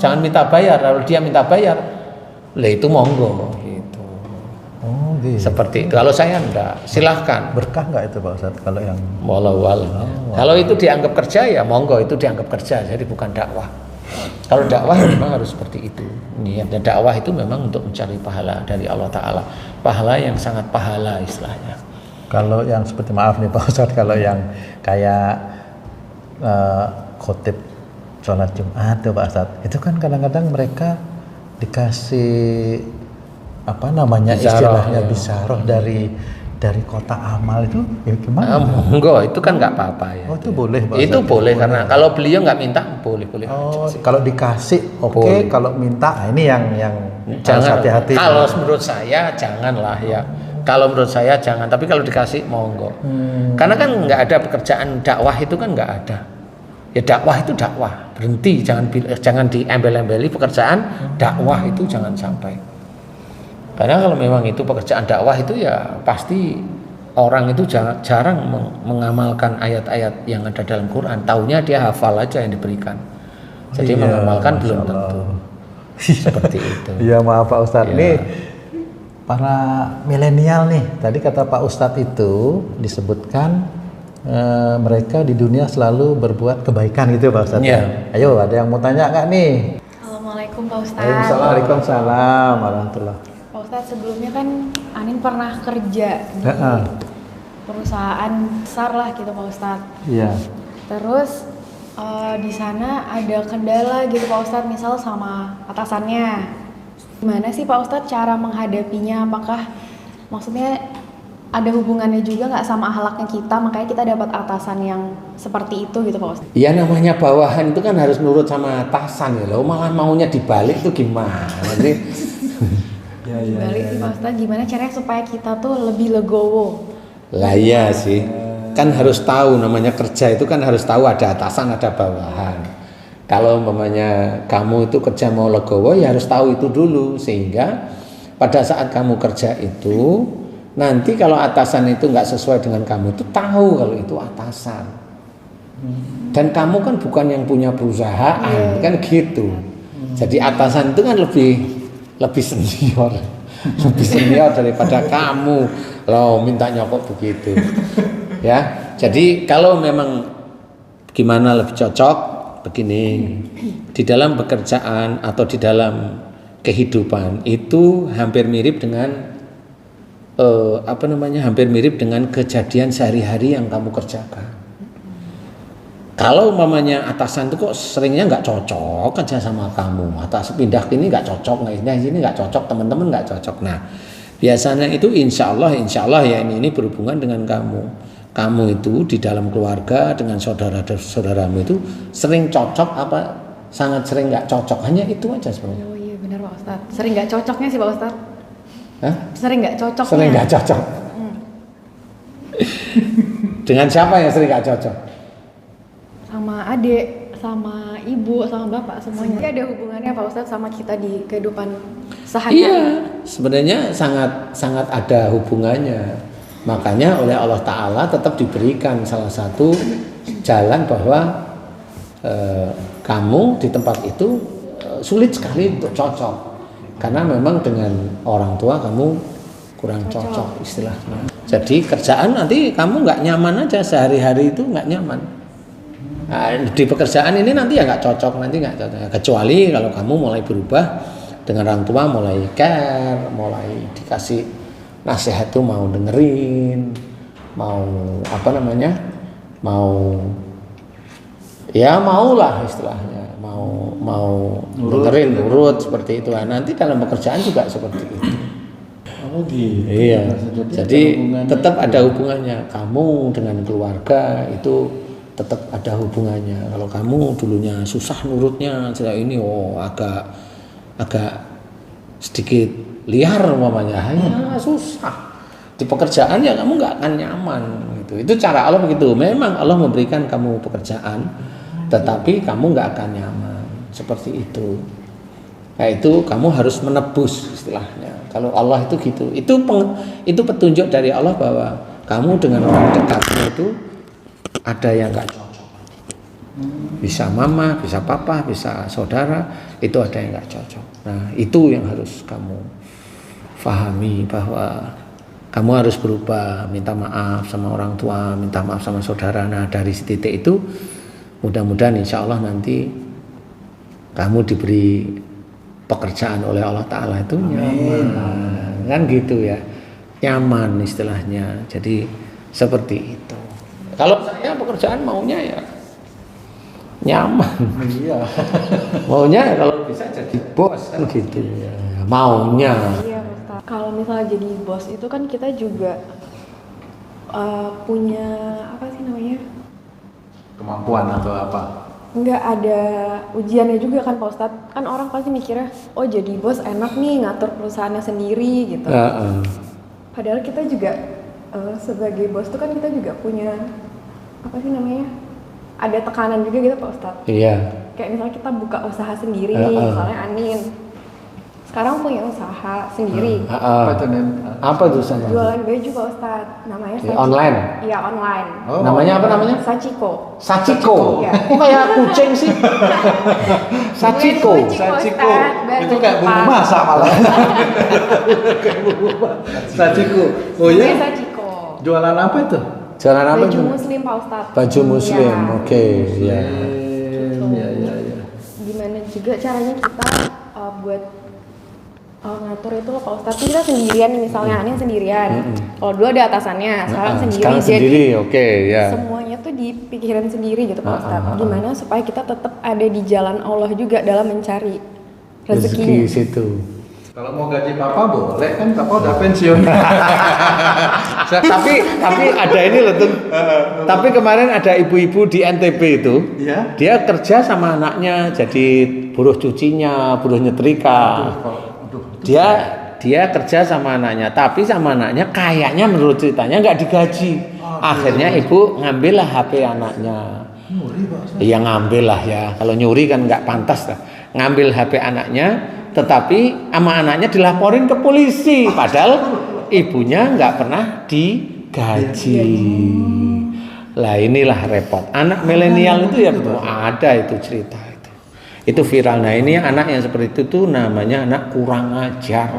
jangan minta bayar, lalu dia minta bayar, lah itu monggo gitu. Oh gitu. Seperti itu. Kalau saya enggak, silahkan. Berkah nggak itu Pak Ustaz kalau yang Wallahu a'lam. Kalau itu dianggap kerja ya monggo, itu dianggap kerja, jadi bukan dakwah. Kalau dakwah memang harus seperti itu. Niat dakwah itu memang untuk mencari pahala dari Allah Ta'ala. Pahala yang sangat pahala istilahnya. kalau yang seperti maaf nih Pak Ustaz, kalau yang kayak khotib sholat Jumat tuh Pak Ustaz, itu kan kadang-kadang mereka dikasih apa namanya Bisaroh, istilahnya ya. bisaroh dari kota amal itu ya gimana? Enggak, itu kan nggak apa-apa ya. Oh itu boleh Pak Itu Ustaz? boleh karena kalau beliau nggak minta boleh Oh, aja sih. kalau dikasih oke, Boleh. kalau minta nah ini yang harus Jangan hati-hati. Kalau menurut saya janganlah ya. Kalau menurut saya jangan, tapi kalau dikasih monggo. Karena kan nggak ada pekerjaan dakwah itu kan nggak ada. Ya dakwah itu dakwah, berhenti, jangan diembel-embeli pekerjaan dakwah itu jangan sampai. Karena kalau memang itu pekerjaan dakwah itu ya pasti orang itu jarang mengamalkan ayat-ayat yang ada dalam Quran. Taunya dia hafal aja yang diberikan. Jadi Iya, mengamalkan Masya belum Allah. tentu. Seperti itu. Iya maaf Pak Ustadz, Ya. nih para milenial nih, tadi kata Pak Ustadz itu disebutkan mereka di dunia selalu berbuat kebaikan gitu Pak Ustadz. Ya. Ayo ada yang mau tanya nggak nih? Assalamualaikum Pak Ustadz. Waalaikumsalam warahmatullahi. Pak Ustadz, sebelumnya kan Anin pernah kerja di Heeh. perusahaan besar lah gitu Pak Ustadz. Iya. Terus di sana ada kendala gitu Pak Ustadz, misal sama atasannya. Gimana sih Pak Ustadz cara menghadapinya? Apakah maksudnya ada hubungannya juga nggak sama akhlaknya kita, makanya kita dapat atasan yang seperti itu gitu Pak Ustadz? Ya namanya bawahan itu kan harus nurut sama atasan ya loh, malah maunya dibalik tuh gimana sih? Balik sih Pak Ustadz, gimana caranya supaya kita tuh lebih legowo? Lah iya sih, kan harus tahu namanya kerja itu kan harus tahu ada atasan ada bawahan. Kalau umpamanya kamu itu kerja mau legowo ya harus tahu itu dulu, sehingga pada saat kamu kerja itu nanti kalau atasan itu nggak sesuai dengan kamu itu tahu kalau itu atasan. Dan kamu kan bukan yang punya perusahaan, kan gitu. Jadi atasan itu kan lebih senior, lebih senior daripada kamu. Loh minta nyokok begitu. Ya. Jadi kalau memang gimana lebih cocok begini. Di dalam pekerjaan atau di dalam kehidupan itu hampir mirip dengan hampir mirip dengan kejadian sehari-hari yang kamu kerjakan. Kalau umpamanya atasan itu kok seringnya nggak cocok aja sama kamu, atas pindah ini nggak cocok, nggak ini nggak cocok, teman-teman nggak cocok. Nah biasanya itu insya Allah ya ini berhubungan dengan kamu. Kamu itu di dalam keluarga dengan saudara-saudaramu itu sering cocok apa sangat sering nggak cocok, hanya itu aja sebenarnya. Oh iya benar Pak Ustadz, sering nggak cocoknya sih Pak Ustadz. Hah? Sering nggak cocoknya? Sering nggak cocok. Dengan siapa yang sering nggak cocok? Sama adik, sama ibu, sama bapak, semuanya. Jadi ada hubungannya Pak Ustadz sama kita di kehidupan sehari-hari. Iya, sebenarnya sangat ada hubungannya. Makanya oleh Allah Ta'ala tetap diberikan salah satu jalan bahwa kamu di tempat itu sulit sekali untuk cocok. Karena memang dengan orang tua kamu kurang cocok istilahnya. Jadi kerjaan nanti kamu nggak nyaman aja, sehari-hari itu nggak nyaman. Nah, di pekerjaan ini nanti ya nggak cocok, nanti nggak cocok. Kecuali kalau kamu mulai berubah dengan orang tua, mulai care, mulai dikasih nasihat tuh mau dengerin, mau maulah istilahnya, mau dengerin, nurut seperti itu. Nah, nanti dalam pekerjaan juga seperti itu. Oh gitu. Iya. Jadi tetap ada hubungannya. Kamu dengan keluarga itu tetap ada hubungannya. Kalau kamu dulunya susah nurutnya, ini agak sedikit liar umpamanya, ya susah. Di pekerjaan ya kamu nggak akan nyaman gitu. Itu cara Allah begitu. Memang Allah memberikan kamu pekerjaan, tetapi kamu nggak akan nyaman. Seperti itu. Nah itu kamu harus menebus istilahnya. Kalau Allah itu gitu. Itu petunjuk dari Allah bahwa kamu dengan orang dekatmu itu ada yang nggak cocok. Bisa mama, bisa papa, bisa saudara, itu ada yang nggak cocok. Nah itu yang harus kamu pahami, bahwa kamu harus berubah, minta maaf sama orang tua, minta maaf sama saudara. Nah dari titik itu mudah-mudahan insya Allah nanti kamu diberi pekerjaan oleh Allah Ta'ala itu nyaman. Kan gitu ya, nyaman istilahnya. Jadi seperti itu. Kalau saya pekerjaan maunya ya nyaman. Iya. Maunya kalau bisa jadi bos kan gitu ya. Maunya. Iya, Ustaz. Kalau misalnya jadi bos itu kan kita juga punya apa sih namanya? Kemampuan atau apa? Nggak ada ujiannya juga kan Pak Ustadz. Kan orang pasti mikirnya, oh jadi bos enak nih ngatur perusahaannya sendiri gitu. Padahal kita juga sebagai bos tuh kan kita juga punya apa sih namanya? Ada tekanan juga gitu Pak Ustadz. Iya. Kayak misalnya kita buka usaha sendiri, misalnya Anin sekarang punya usaha sendiri. Apa tuh sana? Jualan baju Pak Ustadz, namanya Sachiko. Online? Iya online. Oh. Namanya apa namanya? Sachiko. Sachiko. Iya. Kok kayak kucing sih? Sachiko. Sachiko. Itu kayak bumbu masak malah. Sachiko. Oh iya? Sachiko. Jualan apa itu? Jualan apa Baju itu? muslim Pak Ustadz. Baju muslim. Ya. Oke, ya. Iya. Gimana juga caranya kita buat ngatur itu loh Pak Ustadz. Kita sendirian misalnya, Anin sendirian. Kalau dulu ada atasannya, sekarang sendiri. Sekarang sendiri, oke, ya. Semuanya tuh dipikirin sendiri gitu Pak Ustadz. Gimana supaya kita tetap ada di jalan Allah juga dalam mencari rezekinya. Rezeki situ. Kalau mau gaji papa boleh kan, papa udah pensiun. tapi ada ini loh tuh. Tapi kemarin ada ibu-ibu di NTB itu, Ya. dia kerja sama anaknya jadi buruh cucinya, buruh nyetrika. Dia kerja sama anaknya, tapi sama anaknya kayaknya menurut ceritanya nggak digaji. Akhirnya ibu ngambillah HP anaknya. Iya ngambil lah ya. Kalau nyuri kan nggak pantas lah. Ngambil HP anaknya, tetapi sama anaknya dilaporin ke polisi. Padahal ibunya nggak pernah digaji. Lah inilah repot. Anak milenial itu ya betul ada itu cerita itu. Itu viral. Nah ini anak yang seperti itu tuh namanya anak kurang ajar.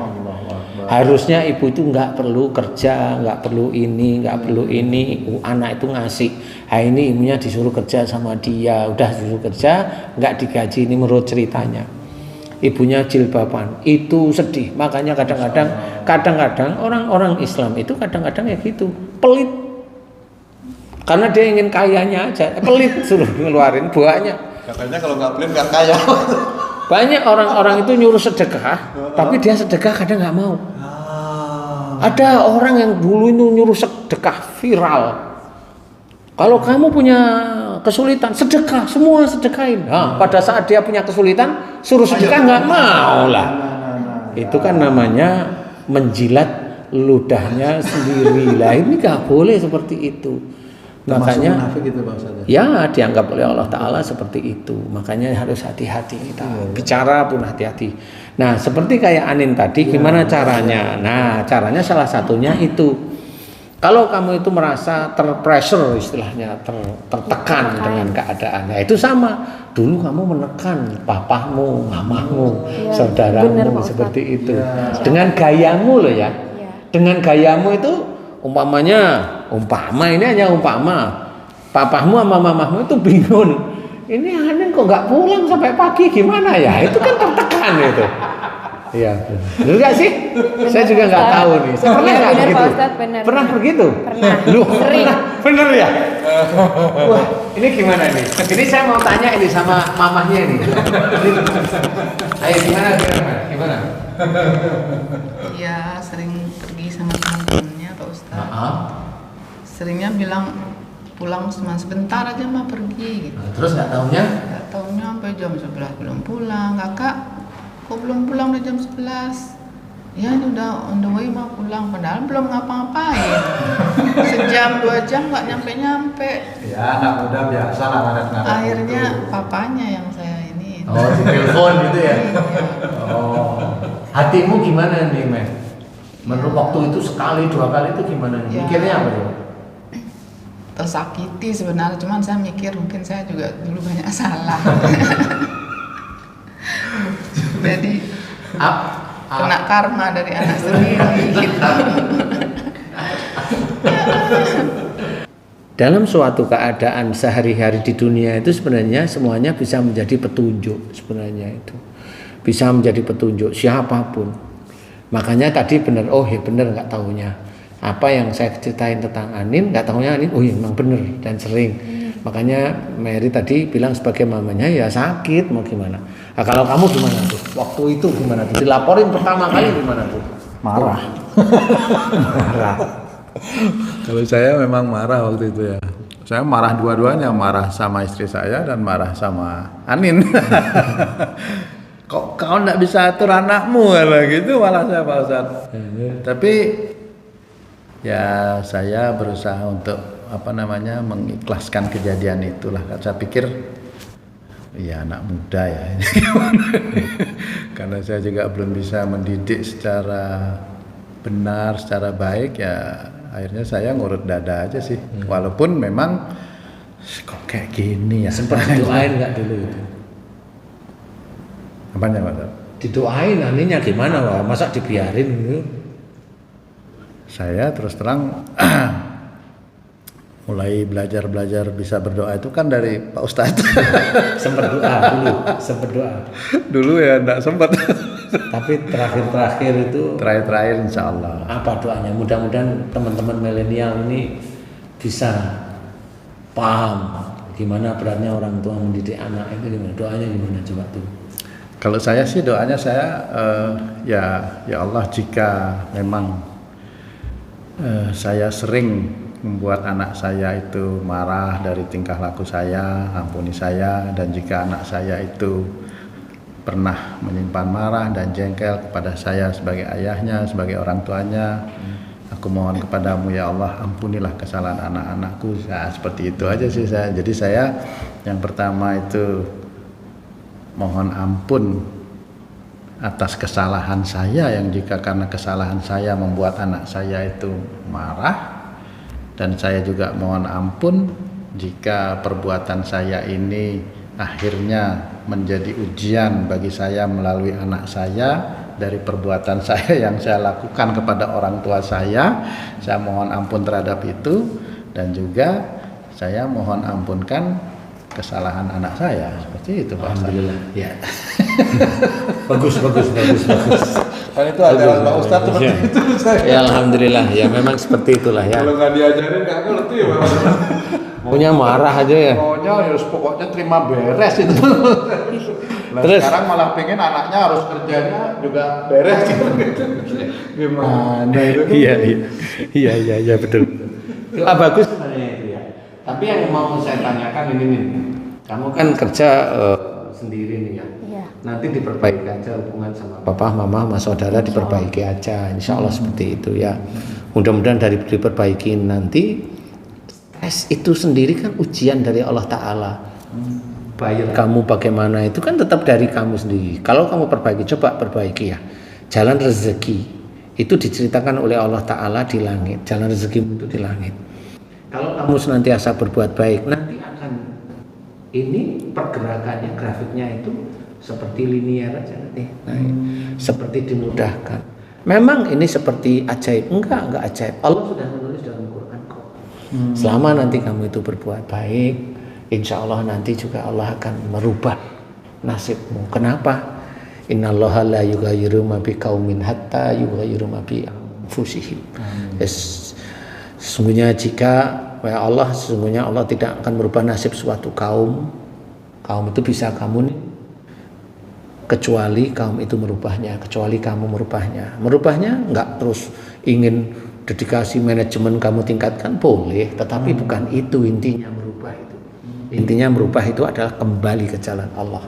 Harusnya ibu itu nggak perlu kerja, nggak perlu ini, nggak perlu ini. Anak itu ngasih. Nah ini ibunya disuruh kerja sama dia, udah disuruh kerja, nggak digaji. Ini menurut ceritanya. Ibunya jilbaban, itu sedih. Makanya kadang-kadang orang-orang Islam itu kadang-kadang ya gitu, pelit. Karena dia ingin kayanya aja, pelit suruh ngeluarin buahnya. Katanya kalau nggak pelit nggak kaya. Banyak orang-orang itu nyuruh sedekah, tapi dia sedekah kadang nggak mau. Ada orang yang dulu itu nyuruh sedekah viral. Kalau kamu punya kesulitan, sedekah, semua sedekahin. Nah, pada saat dia punya kesulitan, suruh sedekah nggak mau lah. Itu kan namanya menjilat ludahnya sendiri lah. Ini nggak boleh seperti itu. Makanya munafik itu Pak Ustaz. ya dianggap oleh Allah Ta'ala seperti itu. Makanya harus hati-hati kita bicara pun hati-hati. Nah seperti kayak Anin tadi, gimana caranya? Nah caranya salah satunya itu, kalau kamu itu merasa terpressure istilahnya, tertekan dengan keadaan, ya itu sama. Dulu kamu menekan papahmu, mamahmu, saudaramu seperti itu. Dengan gayamu loh ya. Dengan gayamu itu umpama ini hanya umpama. Papahmu sama mamahmu itu bingung. Ini Anin kok nggak pulang sampai pagi gimana ya? Itu kan tertekan itu. Iya, benar nggak sih? Saya juga nggak tahu nih. Saya pernah nggak begitu? Pernah begitu? Pernah. Lu bener ya? Wah, ini gimana nih? Ini saya mau tanya ini sama mamahnya nih. Ayo gimana? Iya, sering pergi sama teman-temannya Pak Ustadz. Seringnya bilang pulang cuma sebentar aja mah pergi gitu. Terus nggak taunya? Nggak taunya sampai jam 11 belum pulang. Kakak, kok belum pulang udah jam 11? Ya ini udah on the way mau pulang, padahal belum ngapa-ngapain. Sejam 2 jam nggak nyampe-nyampe. Ya anak muda biasa lah ngaret-ngaret. Akhirnya papanya yang saya ini. Oh, di telepon gitu ya? Iya. Oh, hatimu gimana nih, Meh? Menurut waktu itu sekali, 2 kali itu gimana nih? Ya. Mikirnya apa tuh? Tersakiti sebenarnya, cuman saya mikir mungkin saya juga dulu banyak salah. Jadi kena karma dari anak sendiri gitu. Dalam suatu keadaan sehari-hari di dunia itu sebenarnya semuanya bisa menjadi petunjuk sebenarnya itu. Bisa menjadi petunjuk siapapun. Makanya tadi benar, benar nggak tahunya. Apa yang saya ceritain tentang Anin, nggak tahunya Anin, emang benar dan sering. Makanya Mary tadi bilang sebagai mamanya ya sakit mau gimana. Nah, kalau kamu gimana tuh? Waktu itu gimana tuh? Dilaporin pertama kali gimana tuh? Marah. Marah. Kalau saya memang marah waktu itu ya. Saya marah dua-duanya, marah sama istri saya dan marah sama Anin. Kok kau nggak bisa atur anakmu lah gitu, malah saya Pak Ustadz. Tapi ya saya berusaha untuk mengikhlaskan kejadian itulah. Saya pikir ya anak muda ya ini gimana? Karena saya juga belum bisa mendidik secara benar, secara baik, ya akhirnya saya ngurut dada aja sih. Walaupun memang kok kayak gini ya. Sempat didoain nggak dulu itu? Apanya Pak? Didoain Aninnya gimana Pak? Masa dibiarin gitu? Saya terus terang mulai belajar bisa berdoa itu kan dari Pak Ustadz. Sempat doa dulu, Dulu ya enggak sempat. Tapi terakhir itu Terakhir insya Allah. apa doanya? Mudah-mudahan teman-teman milenial ini bisa paham gimana beratnya orang tua mendidik anak itu gimana. Doanya gimana coba tuh? Kalau saya sih doanya saya ya Allah, jika memang saya sering membuat anak saya itu marah dari tingkah laku saya, ampuni saya. Dan jika anak saya itu pernah menyimpan marah dan jengkel kepada saya sebagai ayahnya, sebagai orang tuanya, aku mohon kepadamu ya Allah, ampunilah kesalahan anak-anakku. Nah, seperti itu aja sih saya. Jadi saya yang pertama itu mohon ampun atas kesalahan saya, yang jika karena kesalahan saya membuat anak saya itu marah. Dan saya juga mohon ampun jika perbuatan saya ini akhirnya menjadi ujian bagi saya melalui anak saya, dari perbuatan saya yang saya lakukan kepada orang tua saya. Saya mohon ampun terhadap itu. Dan juga saya mohon ampunkan kesalahan anak saya. Seperti itu Pak. Alhamdulillah. Ya. bagus. Kan itu ada Pak Ustadz seperti itu. Ya alhamdulillah ya, memang seperti itulah ya. Kalau nggak diajarin nggak ngerti ya Pak Ustadz. Maunya marah aja ya. Pokoknya terima beres itu. Nah, Terus sekarang malah pengen anaknya harus kerjanya juga beres gitu. Gimana itu? Iya betul. Bagus sebenarnya itu ya. Tapi yang mau saya tanyakan ini nih, kamu kan kerja sendiri nih ya. Iya. Nanti diperbaiki aja hubungan sama papa, mama, sama saudara, diperbaiki aja. Insya Allah seperti itu ya. Mudah-mudahan dari diperbaiki nanti tes itu sendiri kan ujian dari Allah Ta'ala. Bayar kamu bagaimana itu kan tetap dari kamu sendiri. Kalau kamu perbaiki, coba perbaiki ya. Jalan rezeki itu diceritakan oleh Allah Ta'ala di langit. Jalan rezeki itu di langit. Kalau kamu senantiasa berbuat baik, nanti akan ini pergerakannya, grafiknya itu seperti linear aja nanti. Nah, seperti dimudahkan. Memang ini seperti ajaib? Enggak ajaib. Allah sudah menulis dalam Quran kok. Selama nanti kamu itu berbuat baik, insya Allah nanti juga Allah akan merubah nasibmu. Kenapa? Innallaha la yughayyiru ma biqaumin hatta yughayyiru ma bi anfusihim. Sesungguhnya sesungguhnya Allah tidak akan merubah nasib suatu kaum. Kaum itu bisa kamu nih, kecuali kaum itu merubahnya, kecuali kamu merubahnya. Merubahnya enggak terus ingin dedikasi manajemen kamu tingkatkan, boleh, tetapi bukan itu intinya merubah itu. Intinya merubah itu adalah kembali ke jalan Allah.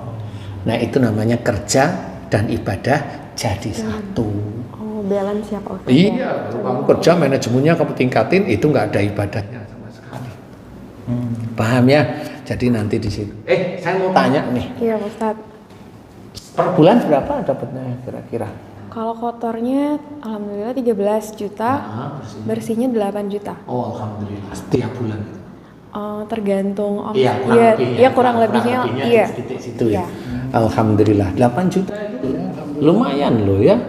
Nah, itu namanya kerja dan ibadah jadi satu. Oh, balance ya Pak Ustadz. Iya, kalau kamu kerja manajemennya kamu tingkatin, itu nggak ada ibadahnya sama sekali. Paham ya? Jadi nanti di situ. Saya mau tanya nih. Iya Pak Ustadz. Per bulan berapa dapatnya kira-kira? Kalau kotornya alhamdulillah 13 juta, bersihnya 8 juta. Oh, alhamdulillah. Setiap bulan. Tergantung Iya, kurang lebihnya iya. Situ ya. Alhamdulillah 8 juta itu lumayan loh ya.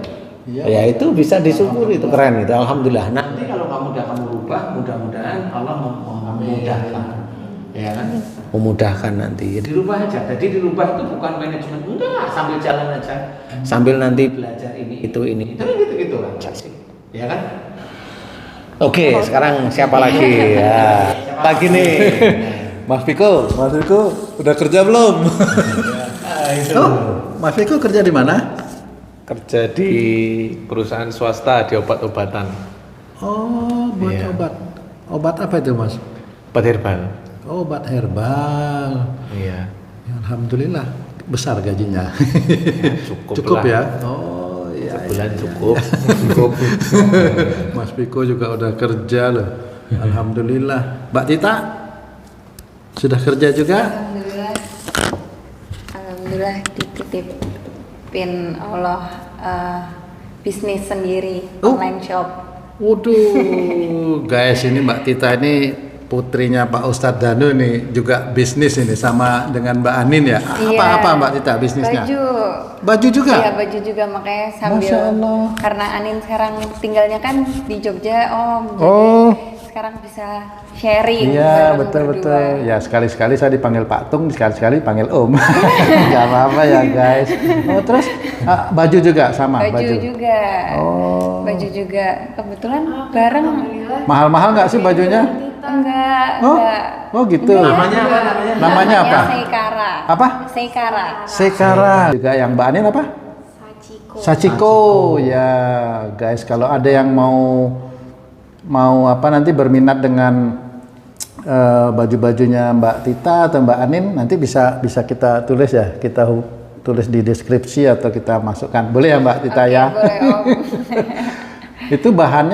Ya itu bisa disyukuri, itu keren itu. Alhamdulillah. Nanti kalau kamu rubah, mudah-mudahan Allah memudahkan. Ya kan? Memudahkan nanti. Ya, dirubah aja. Jadi dirubah itu bukan manajemen, enggak, sambil jalan aja. Sambil nanti belajar ini itu. Gitu aja sih. Ya kan? Oke, sekarang siapa lagi? Ya, siapa lagi nih? Mas Viko udah kerja belum? Mas Viko kerja di mana? Kerja di perusahaan swasta di obat-obatan. Oh, buat Iya. obat. Obat apa itu, Mas? Obat herbal. Obat herbal. Iya. Ya, alhamdulillah besar gajinya. Cukup ya. lah. Oh, iya. Sebulan cukup. Cukup. Mas Viko juga udah kerja loh. Alhamdulillah. Mbak Tita sudah kerja juga? Alhamdulillah dititipin Allah bisnis sendiri, online shop. Waduh, guys, ini Mbak Tita ini putrinya Pak Ustadz Danu nih, juga bisnis ini sama dengan Mbak Anin ya. Apa Mbak Tita bisnisnya? Baju juga? Iya, baju juga, makanya sambil Masya Allah. karena Anin sekarang tinggalnya kan di Jogja, jadi sekarang bisa sharing. Iya, bareng betul. berdua. Ya, sekali-sekali saya dipanggil Pak Tung, sekali-sekali dipanggil Om. Gak apa-apa ya, guys. Oh, terus baju juga sama? Baju juga. Oh. Baju juga. Kebetulan bareng. Mahal-mahal nggak sih bajunya? Enggak. Oh gitu. Namanya apa? Seikara. Apa? Seikara. Sekara. Juga yang Mbak Anin apa? Sachiko. Ya, guys, kalau ada yang mau apa nanti berminat dengan baju-bajunya Mbak Tita atau Mbak Anin, nanti bisa kita tulis ya, kita tulis di deskripsi atau kita masukkan. Boleh ya Mbak Tita ya? Boleh, Om. Itu bahan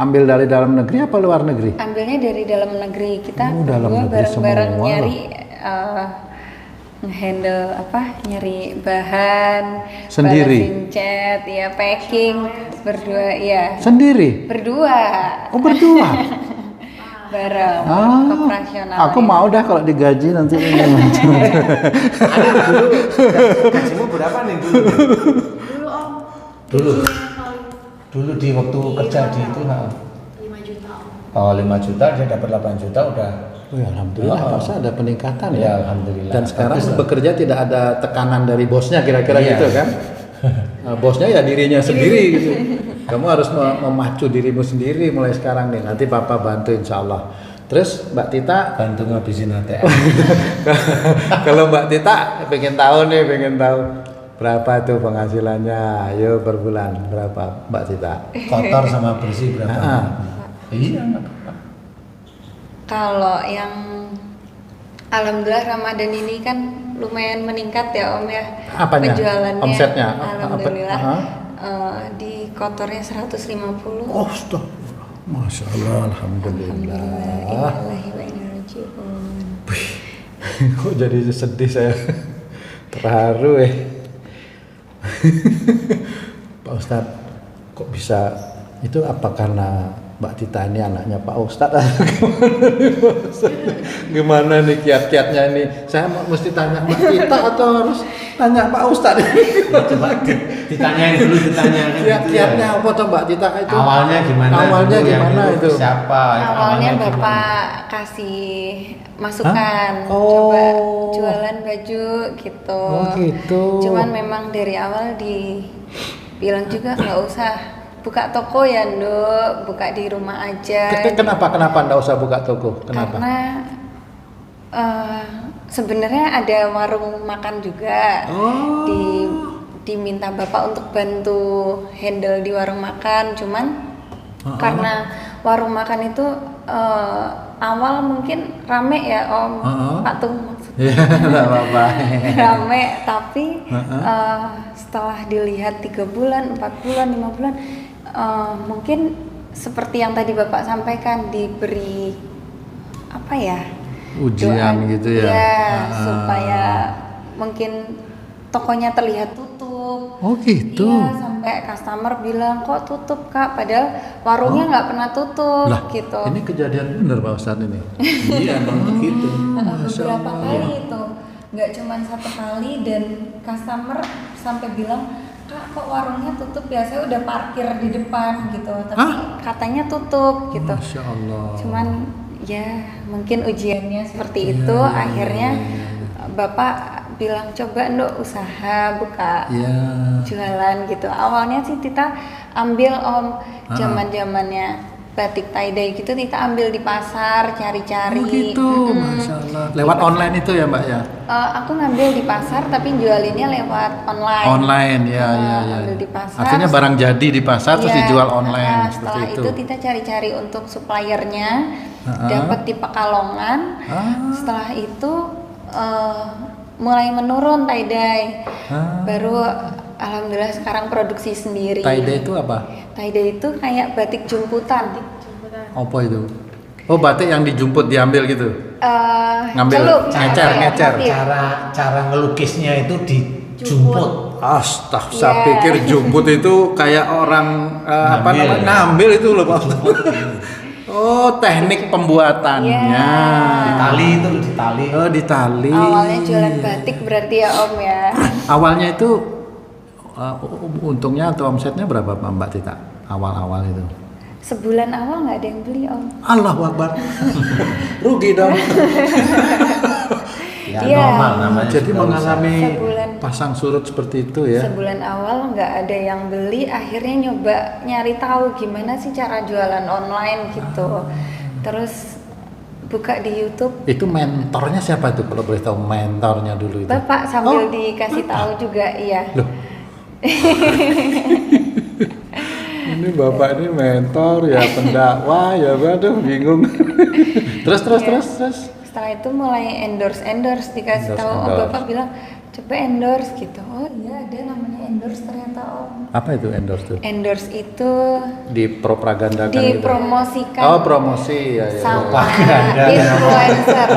ambil dari dalam negeri apa luar negeri? Ambilnya dari dalam negeri. Kita dalam berdua negeri bareng-bareng semua nyari ngehandle nyari bahan, Sendiri? balesin chat, ya packing berdua, ya. Sendiri? Berdua. Oh, berdua? Bareng. Operasional. Aku mau dah kalau digaji nanti. Gajimu berapa nih dulu? Dulu di waktu kerja di itu 5 juta. Oh, 5 juta, dia dapat 8 juta udah. Oh ya, alhamdulillah, masa ada peningkatan Ya, ya. alhamdulillah. Dan sekarang Bagus lah. bekerja tidak ada tekanan dari bosnya kira-kira Iya. gitu kan? Bosnya ya dirinya sendiri gitu. Kamu harus memacu dirimu sendiri mulai sekarang nih. Nanti Papa bantu insya Allah. Terus Mbak Tita, Bantu ngabisin ATM. kalau Mbak Tita pengen tahu berapa tuh penghasilannya? Ayo per bulan berapa Mbak Tita? Kotor sama bersih berapa? Ah. Iya, nggak apa-apa. Kalau yang alhamdulillah Ramadan ini kan lumayan meningkat ya Om ya. Apanya? Penjualannya. Omsetnya? Alhamdulillah. Apa? Di kotornya 150. Oh, stop. Masya Allah, alhamdulillah. Innalillahi wa inna ilaihi raji'un. Kok jadi sedih saya, terharu Pak Ustadz, kok bisa, itu apa karena Mbak Tita ini anaknya Pak Ustadz atau gimana nih kiat-kiatnya ini? Saya mesti tanya Mbak Tita atau harus tanya Pak Ustadz? Coba ditanyain dulu, ditanyakan Kiat-kiatnya apa tuh Mbak Tita itu? Awalnya gimana? Awalnya dulu, gimana yang itu? Siapa? Awalnya gimana? Bapak kasih masukan, Hah? Oh. coba jualan baju gitu. Oh, gitu. Cuman memang dari awal dibilang juga nggak usah buka toko ya, Nduk, buka di rumah aja. Kenapa nggak usah buka toko? Kenapa? Karena sebenarnya ada warung makan juga. Oh. Diminta Bapak untuk bantu handle di warung makan, cuman karena warung makan itu awal mungkin rame ya Om, Pak Tung maksudnya. Ya, nggak apa-apa. Rame, tapi setelah dilihat 3 bulan, 4 bulan, 5 bulan, mungkin seperti yang tadi Bapak sampaikan, diberi apa ya, Ujian gitu ya? Ya, supaya mungkin tokonya terlihat tutup. Oh gitu. Iya, sampai customer bilang kok tutup Kak, padahal warungnya nggak pernah tutup. Lah, gitu. ini kejadian bener Pak Ustadz ini. Iya, memang begitu. Beberapa kali itu, nggak cuma 1 kali, dan customer sampai bilang, Kak kok warungnya tutup ya, saya udah parkir di depan gitu, tapi katanya tutup gitu. Masya Allah. Cuman ya mungkin ujiannya seperti itu, akhirnya Bapak bilang coba Nduk usaha buka jualan gitu. Awalnya sih Tita ambil Om, zaman-zamannya batik tie-dye gitu, Tita ambil di pasar, cari-cari. Oh gitu, Masya Allah. Lewat online itu ya Mbak ya? Aku ngambil di pasar tapi jualinnya lewat online. Online, ya. Ambil di pasar. Artinya barang jadi di pasar terus Iya, dijual online setelah seperti itu. Tita cari-cari untuk suppliernya, dapat di Pekalongan. Setelah itu mulai menurun tie-dye. Baru alhamdulillah sekarang produksi sendiri. Tie-dye itu apa? Tie-dye itu kayak batik jumputan. Apa itu? Oh, batik yang dijumput diambil gitu. Ngambil, celup, ngecer. motif. Cara ngelukisnya itu dijumput. Astaga, saya pikir jumput itu kayak orang ngambil itu loh Pak. Oh, teknik pembuatannya. Ditali itu loh, ditali. Oh, ditali. Awalnya jualan batik berarti ya Om ya. Awalnya itu untungnya atau omsetnya berapa Mbak Tita? Awal-awal itu. Sebulan awal nggak ada yang beli Om. Allahu Akbar. Rugi dong. Ya Iya. normal namanya. Jadi sudah mengalami Sebulan. pasang surut seperti itu ya. Sebulan awal nggak ada yang beli, akhirnya nyoba nyari tahu gimana sih cara jualan online gitu. Terus buka di YouTube. Itu mentornya siapa tuh kalau boleh tahu mentornya dulu itu? Bapak sambil dikasih tahu juga, iya. Loh. Ini Bapak ini mentor ya, pendakwah ya, aduh bingung. terus. Setelah itu mulai endorse dikasih tahu, oh Bapak bilang coba endorse gitu. Oh iya ada namanya endorse ternyata Om. Apa itu endorse tuh? Endorse itu Dipropagandakan gitu. dipromosikan Oh, promosi ya. sama influencer.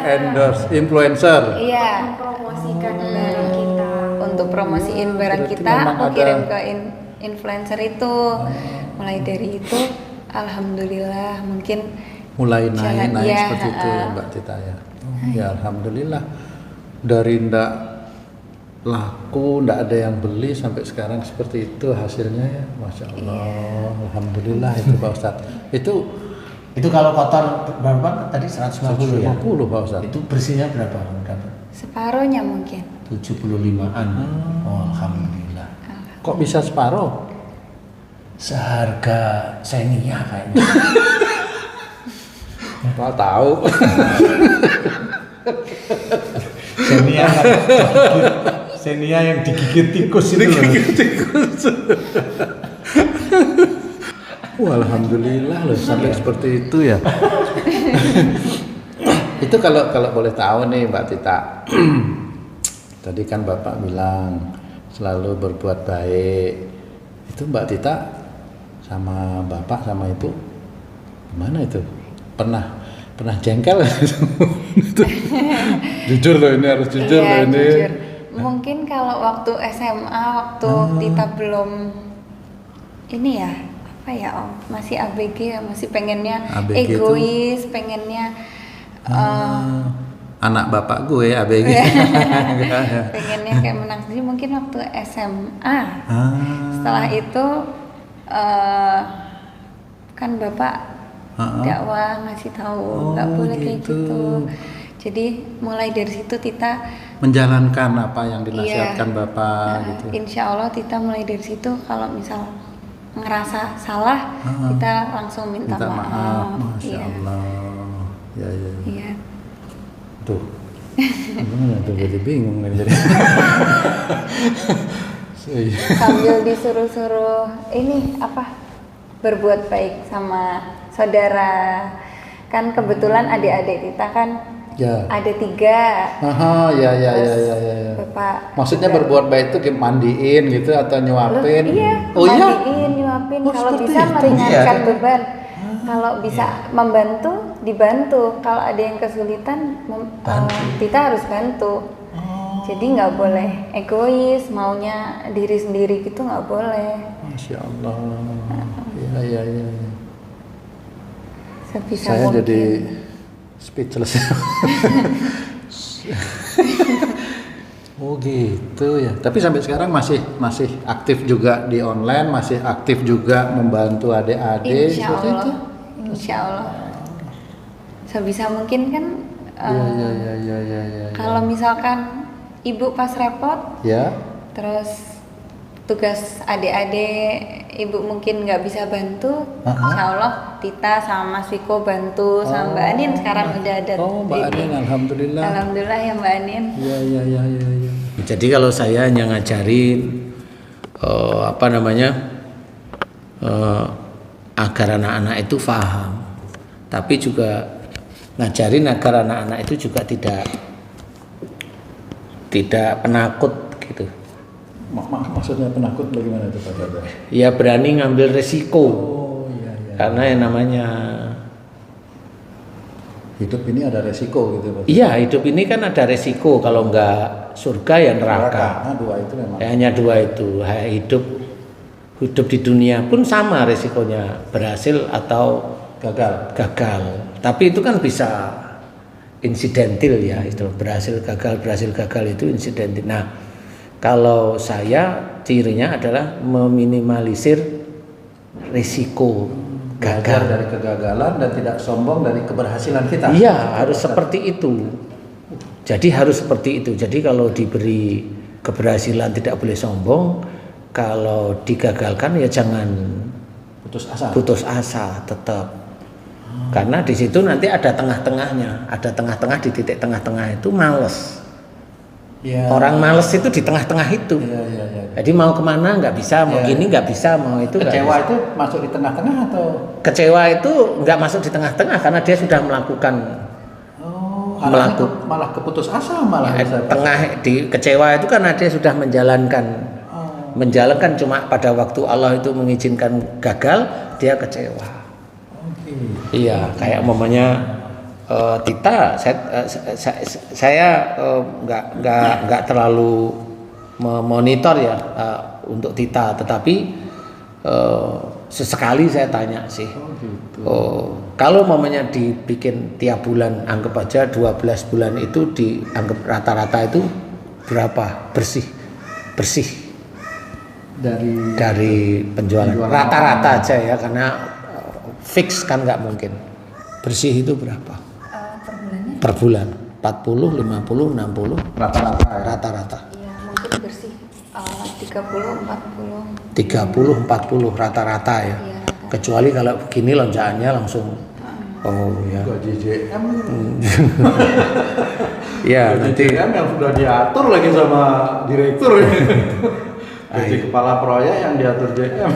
Endorse influencer. Iya. Mempromosikan barang kita. Untuk promosiin barang Berarti kita, memang aku ada- kirim ke influencer itu. Mulai dari itu, alhamdulillah mungkin Mulai jalan, naik iya, seperti itu ya Mbak Tita ya. Ya alhamdulillah. Dari ndak laku, ndak ada yang beli sampai sekarang seperti itu hasilnya ya. Masya Allah. Alhamdulillah itu Pak Ustadz. Itu kalau kotor berapa tadi 150 ya? 150 Pak Ustadz. Itu bersihnya berapa Om dapat? separuhnya mungkin. 75-an. Oh, alhamdulillah. Kok bisa separuh? Seharga Xenia kayaknya. Pak tahu. Xenia yang digigit tikus itu loh. Wah, alhamdulillah loh sampai seperti itu ya. Itu kalau boleh tahu nih Mbak Tita. Tadi kan Bapak bilang selalu berbuat baik. Itu Mbak Tita sama bapak sama itu gimana itu? Pernah jengkel? Jujur loh ini, harus jujur Iya, loh ini. jujur. Mungkin kalau waktu SMA, waktu kita belum ini ya, apa ya Om, masih ABG ya, masih pengennya ABG egois, pengennya anak bapak gue ABG. pengennya kayak menang sendiri. Mungkin waktu SMA. Setelah itu kan bapak dakwah ngasih tahu nggak boleh kayak gitu. Jadi mulai dari situ Tita menjalankan apa yang dinasihatkan bapak gitu. Insya Allah Tita mulai dari situ kalau misal ngerasa salah kita langsung minta maaf. Masya Allah. Ya. Iya. Tuh. Gimana tuh, jadi bingung kan jadi. Sambil disuruh-suruh ini apa, berbuat baik sama saudara. Kan kebetulan adik-adik Tita kan ada 3. Ya. Bapak Maksudnya juga. berbuat baik itu kayak mandiin gitu atau nyuapin? Iya, mandiin, nyuapin. Kalau bisa meringankan beban. Kalau bisa membantu, dibantu. Kalau ada yang kesulitan, Tita harus bantu. Jadi nggak boleh egois, maunya diri sendiri gitu nggak boleh. Masya Allah. Iya. Sebisa Saya mungkin. jadi speechless. Oh gitu ya. Tapi sampai sekarang masih aktif juga di online, masih aktif juga membantu adik-adik. Insya Allah. Sebisa mungkin kan. Ya. Kalau misalkan ibu pas repot, terus tugas adik-adik ibu mungkin nggak bisa bantu, insya Allah Tita sama Mas Viko bantu, sama Mbak Anin sekarang udah ada. Mbak Anin, alhamdulillah. Alhamdulillah ya Mbak Anin. Iya. Jadi kalau saya hanya ngajarin agar anak-anak itu paham, tapi juga ngajarin agar anak-anak itu juga tidak penakut gitu. Maksudnya penakut bagaimana itu Pak Dada? Ya berani ngambil resiko. Iya. Karena yang namanya hidup ini ada resiko gitu Pak. Iya, hidup ini kan ada resiko. Kalau enggak surga ya neraka. Dua itu memang. Ya, hanya 2 itu. Hidup di dunia pun sama resikonya, berhasil atau gagal. Tapi itu kan bisa insidental ya, itu berhasil gagal itu insidental. Nah, kalau saya cirinya adalah meminimalisir risiko gagal dari kegagalan dan tidak sombong dari keberhasilan kita. Iya, harus seperti itu. Jadi harus seperti itu. Jadi kalau diberi keberhasilan tidak boleh sombong, kalau digagalkan ya jangan putus asa tetap. Karena di situ nanti ada tengah-tengahnya, ada tengah-tengah, di titik tengah-tengah itu males. Ya. Orang males itu di tengah-tengah itu. Ya. Jadi mau kemana nggak bisa, mau gini nggak bisa, mau itu. Kecewa itu masuk di tengah-tengah atau? Kecewa itu nggak masuk di tengah-tengah karena dia sudah melakukan. Malah keputus asa malah. Kecewa itu karena dia sudah menjalankan cuma pada waktu Allah itu mengizinkan gagal, dia kecewa. Iya, kayak umpamanya Tita, saya nggak terlalu memonitor ya untuk Tita, tetapi sesekali saya tanya sih. Kalau umpamanya dibikin tiap bulan, anggap aja 12 bulan itu dianggap rata-rata itu berapa bersih dari penjualan rata-rata aja ya, karena fix kan nggak mungkin. Bersih itu berapa? Per bulan 40, 50, 60 rata-rata. Iya, mungkin bersih 30, 40 rata-rata ya. Iya, Kecuali kalau begini lonjakannya langsung ya. Gaji JM. Ya, nanti JM yang sudah diatur lagi sama direktur. Gaji kepala proyek yang diatur JM.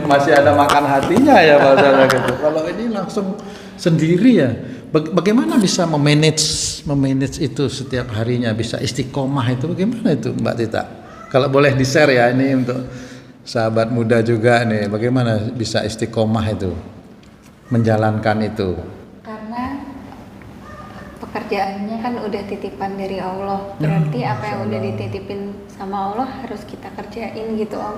masih ada makan hatinya ya masalah gitu. Kalau ini langsung sendiri ya. Bagaimana bisa memanage itu setiap harinya, bisa istiqomah itu bagaimana itu Mbak Tita? Kalau boleh di-share ya ini untuk sahabat muda juga nih, bagaimana bisa istiqomah itu, menjalankan itu? Karena pekerjaannya kan udah titipan dari Allah, berarti apa yang udah dititipin sama Allah harus kita kerjain gitu Om.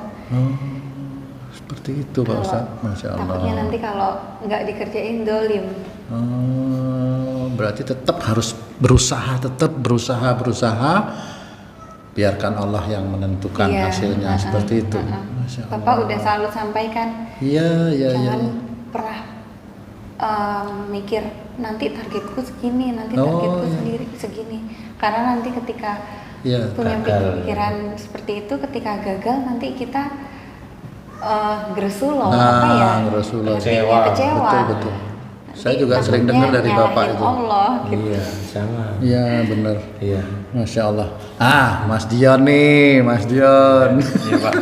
Seperti itu Pak Ustadz, Masya Allah. Takutnya nanti kalau nggak dikerjain dolim. Berarti tetap harus berusaha, biarkan Allah yang menentukan hasilnya, seperti itu. Masya Allah. Bapak udah selalu sampaikan, jangan pernah mikir nanti targetku segini, sendiri segini, karena nanti ketika punya pikiran seperti itu, ketika gagal nanti kita geresuloh, kecewa. Betul. Saya juga sering dengar dari Bapak itu. Allah, gitu. Iya, sama. Iya, benar. Iya. Masya Allah. Mas Dion nih, Mas Dion. Iya Pak.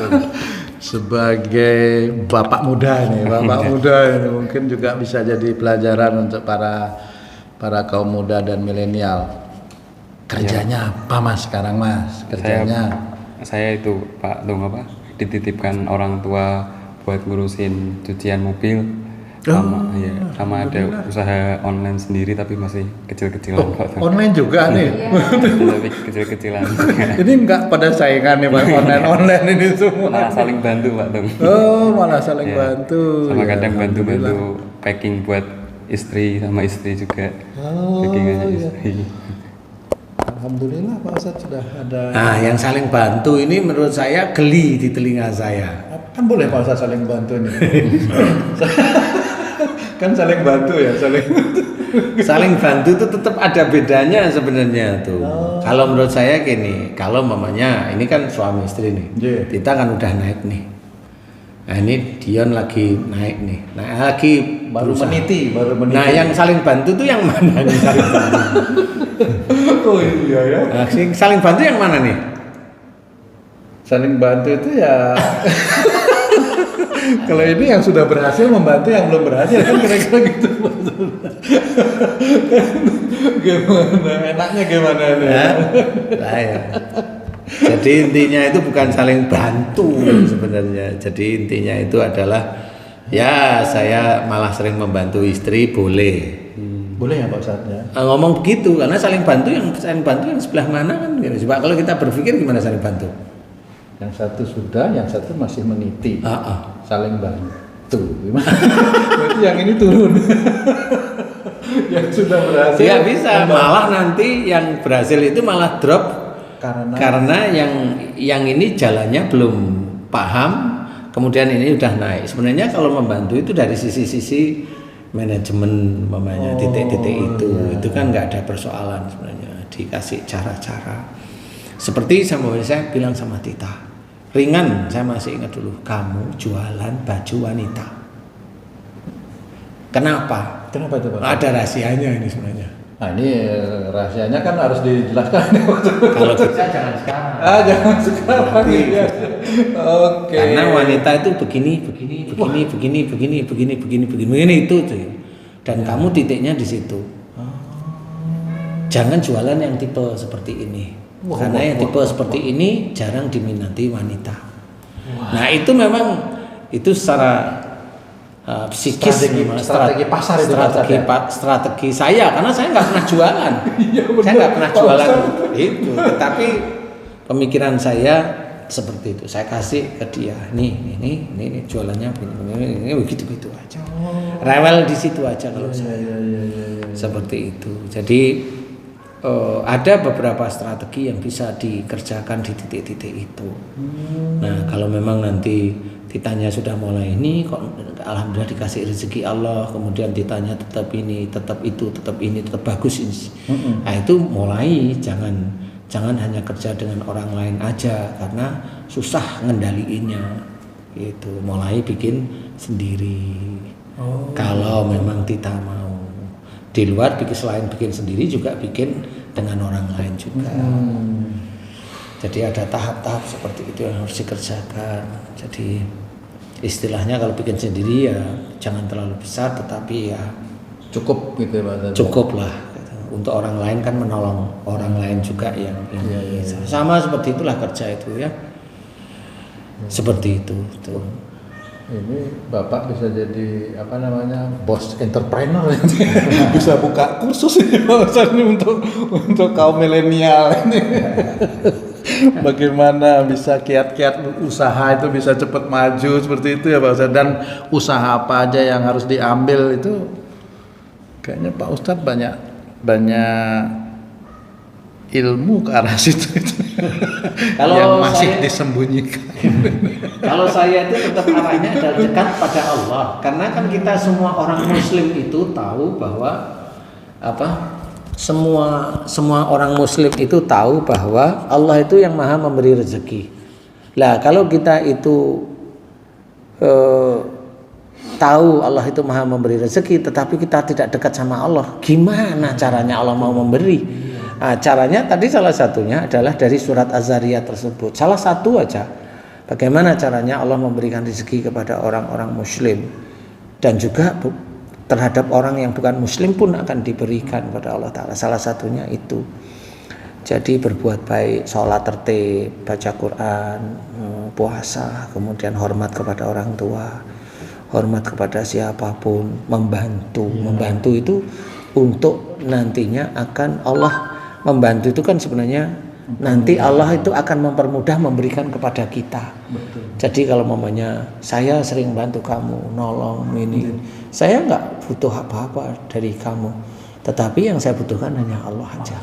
Sebagai bapak muda ini mungkin juga bisa jadi pelajaran untuk para kaum muda dan milenial. Kerjanya apa Mas sekarang Mas? Kerjanya? Saya itu Pak Dong dititipkan orang tua buat ngurusin cucian mobil. Sama ada usaha online sendiri tapi masih kecil-kecilan Pak. Online juga nih? Tapi kecil-kecilan. Ini enggak pada saingan nih Pak, online ini semua. Malah saling bantu Pak Dong. Malah saling bantu. Sama kadang bantu packing buat istri, sama istri juga. Packingannya istri. Alhamdulillah Pak Ustadz sudah ada. Yang saling bantu ini menurut saya geli di telinga saya. Kan boleh Pak Ustadz saling bantu nih. Kan saling bantu ya, saling bantu itu tetap ada bedanya sebenarnya tuh. Kalau menurut saya gini, kalau mamanya ini kan suami istri nih, kita kan udah naik nih. Nah ini Dion lagi naik nih, lagi baru meniti. Nah yang saling bantu tuh yang mana nih saling bantu? Oh iya ya. Nah, saling bantu yang mana nih? Saling bantu itu ya. Kalau ini yang sudah berhasil membantu yang belum berhasil kan kira-kira gitu. Gimana? Enaknya gimana nih? Ya. Jadi intinya itu bukan saling bantu sebenarnya. Jadi intinya itu adalah ya saya malah sering membantu istri boleh. Boleh ya Pak Ustadz ya? Ngomong begitu karena saling bantu yang sebelah mana kan? Coba kalau kita berpikir gimana saling bantu? Yang satu sudah, yang satu masih meniti. Saling bantu. Berarti yang ini turun. Yang sudah berhasil. Tidak bisa, malah nanti yang berhasil itu malah drop karena yang ini jalannya belum paham, kemudian ini udah naik. Sebenarnya kalau membantu itu dari sisi manajemen mamanya titik-titik itu kan nggak ada persoalan sebenarnya, dikasih cara-cara. Seperti saya bilang sama Tita, ringan, saya masih ingat dulu, kamu jualan baju wanita. Kenapa itu Pak? Ada rahasianya ini sebenarnya. Nah ini rahasianya kan harus dijelaskan. Kalau bisa jangan sekarang. Jangan sekarang. Oke. Karena wanita itu begini itu tuh. Dan kamu titiknya di situ. Jangan jualan yang tipe seperti ini. Karena yang tipe seperti ini jarang diminati wanita. Nah itu memang itu secara psikis, strategi pasar itu strategi saya karena saya nggak pernah jualan. Saya nggak pernah jualan itu, tetapi pemikiran saya seperti itu. Saya kasih ke dia, ini jualannya ini begitu aja. Rewel di situ aja kalau saya. Seperti itu. Jadi ada beberapa strategi yang bisa dikerjakan di titik-titik itu. Nah, kalau memang nanti ditanya sudah mulai ini, kok alhamdulillah dikasih rezeki Allah, kemudian ditanya tetap ini, tetap itu, tetap ini, tetap bagus ini. Nah, itu mulai jangan hanya kerja dengan orang lain aja karena susah ngendaliinnya. Itu mulai bikin sendiri. Kalau memang Tita mau. Di luar selain bikin sendiri juga bikin dengan orang lain juga. Jadi ada tahap-tahap seperti itu yang harus dikerjakan. Jadi istilahnya kalau bikin sendiri ya jangan terlalu besar, tetapi ya cukup gitu Pak. Cukup lah. Untuk orang lain kan menolong orang lain juga yang ini. Sama seperti itulah kerja itu ya. Seperti itu. Tuh. Ini Bapak bisa jadi bos entrepreneur bisa buka kursus ini untuk kaum milenial ini. Bagaimana bisa kiat-kiat usaha itu bisa cepat maju seperti itu ya Pak Ustadz, dan usaha apa aja yang harus diambil itu kayaknya Pak Ustadz banyak ilmu ke arah situ Kalau yang masih saya, disembunyikan. Kalau saya itu tetap arahnya adalah dekat pada Allah, karena kan kita semua orang Muslim itu tahu bahwa semua orang Muslim itu tahu bahwa Allah itu yang maha memberi rezeki. Lah kalau kita itu tahu Allah itu maha memberi rezeki, tetapi kita tidak dekat sama Allah, gimana caranya Allah mau memberi? Nah, caranya tadi salah satunya adalah dari surat Az-Zariyat tersebut. Salah satu aja. Bagaimana caranya Allah memberikan rezeki kepada orang-orang Muslim, dan juga terhadap orang yang bukan Muslim pun akan diberikan kepada Allah Ta'ala. Salah satunya itu. Jadi berbuat baik, sholat tertib, baca Quran, puasa, kemudian hormat kepada orang tua, hormat kepada siapapun, membantu. Membantu itu untuk nantinya akan Allah membantu itu kan sebenarnya nanti Allah itu akan mempermudah memberikan kepada kita. Betul. Jadi kalau mamanya saya sering bantu kamu, nolong ini, saya nggak butuh apa-apa dari kamu, tetapi yang saya butuhkan hanya Allah aja.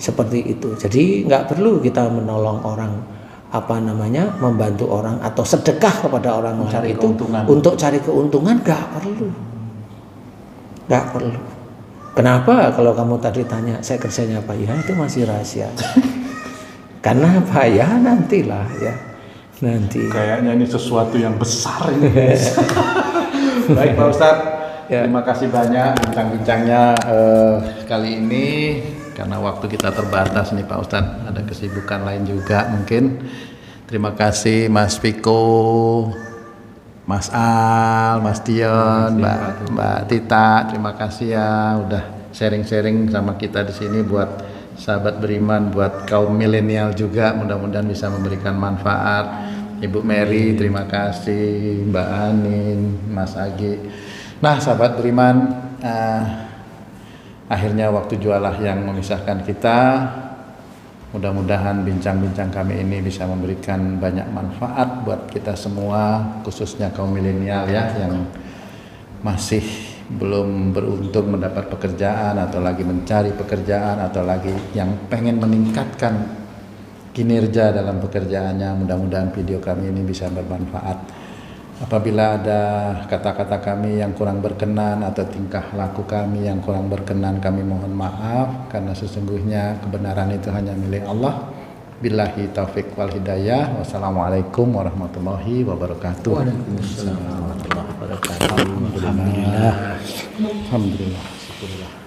Seperti itu. Jadi nggak perlu kita menolong orang, membantu orang atau sedekah kepada orang lain itu untuk cari keuntungan, nggak perlu. Kenapa? Kalau kamu tadi tanya saya kerjanya apa, ya itu masih rahasia. Karena apa ya, nantilah ya. Nanti. Kayaknya ini sesuatu yang besar ini. Baik Pak Ustadz, ya. Terima kasih banyak bincang-bincangnya kali ini. Karena waktu kita terbatas nih Pak Ustadz, ada kesibukan lain juga mungkin. Terima kasih Mas Viko, Mas Al, Mas Dion, Mbak Tita, terima kasih ya udah sharing-sharing sama kita di sini buat sahabat beriman, buat kaum milenial juga, mudah-mudahan bisa memberikan manfaat. Ibu Mary, terima kasih, Mbak Anin, Mas Agi. Nah, sahabat beriman, akhirnya waktu jualah yang memisahkan kita. Mudah-mudahan bincang-bincang kami ini bisa memberikan banyak manfaat buat kita semua, khususnya kaum milenial ya, yang masih belum beruntung mendapat pekerjaan atau lagi mencari pekerjaan atau lagi yang pengen meningkatkan kinerja dalam pekerjaannya. Mudah-mudahan video kami ini bisa bermanfaat. Apabila ada kata-kata kami yang kurang berkenan atau tingkah laku kami yang kurang berkenan, kami mohon maaf, karena sesungguhnya kebenaran itu hanya milik Allah. Billahi taufik wal hidayah. Wassalamualaikum warahmatullahi wabarakatuh. Waalaikumsalam warahmatullahi wabarakatuh. Alhamdulillah. Alhamdulillah. Syukurlah.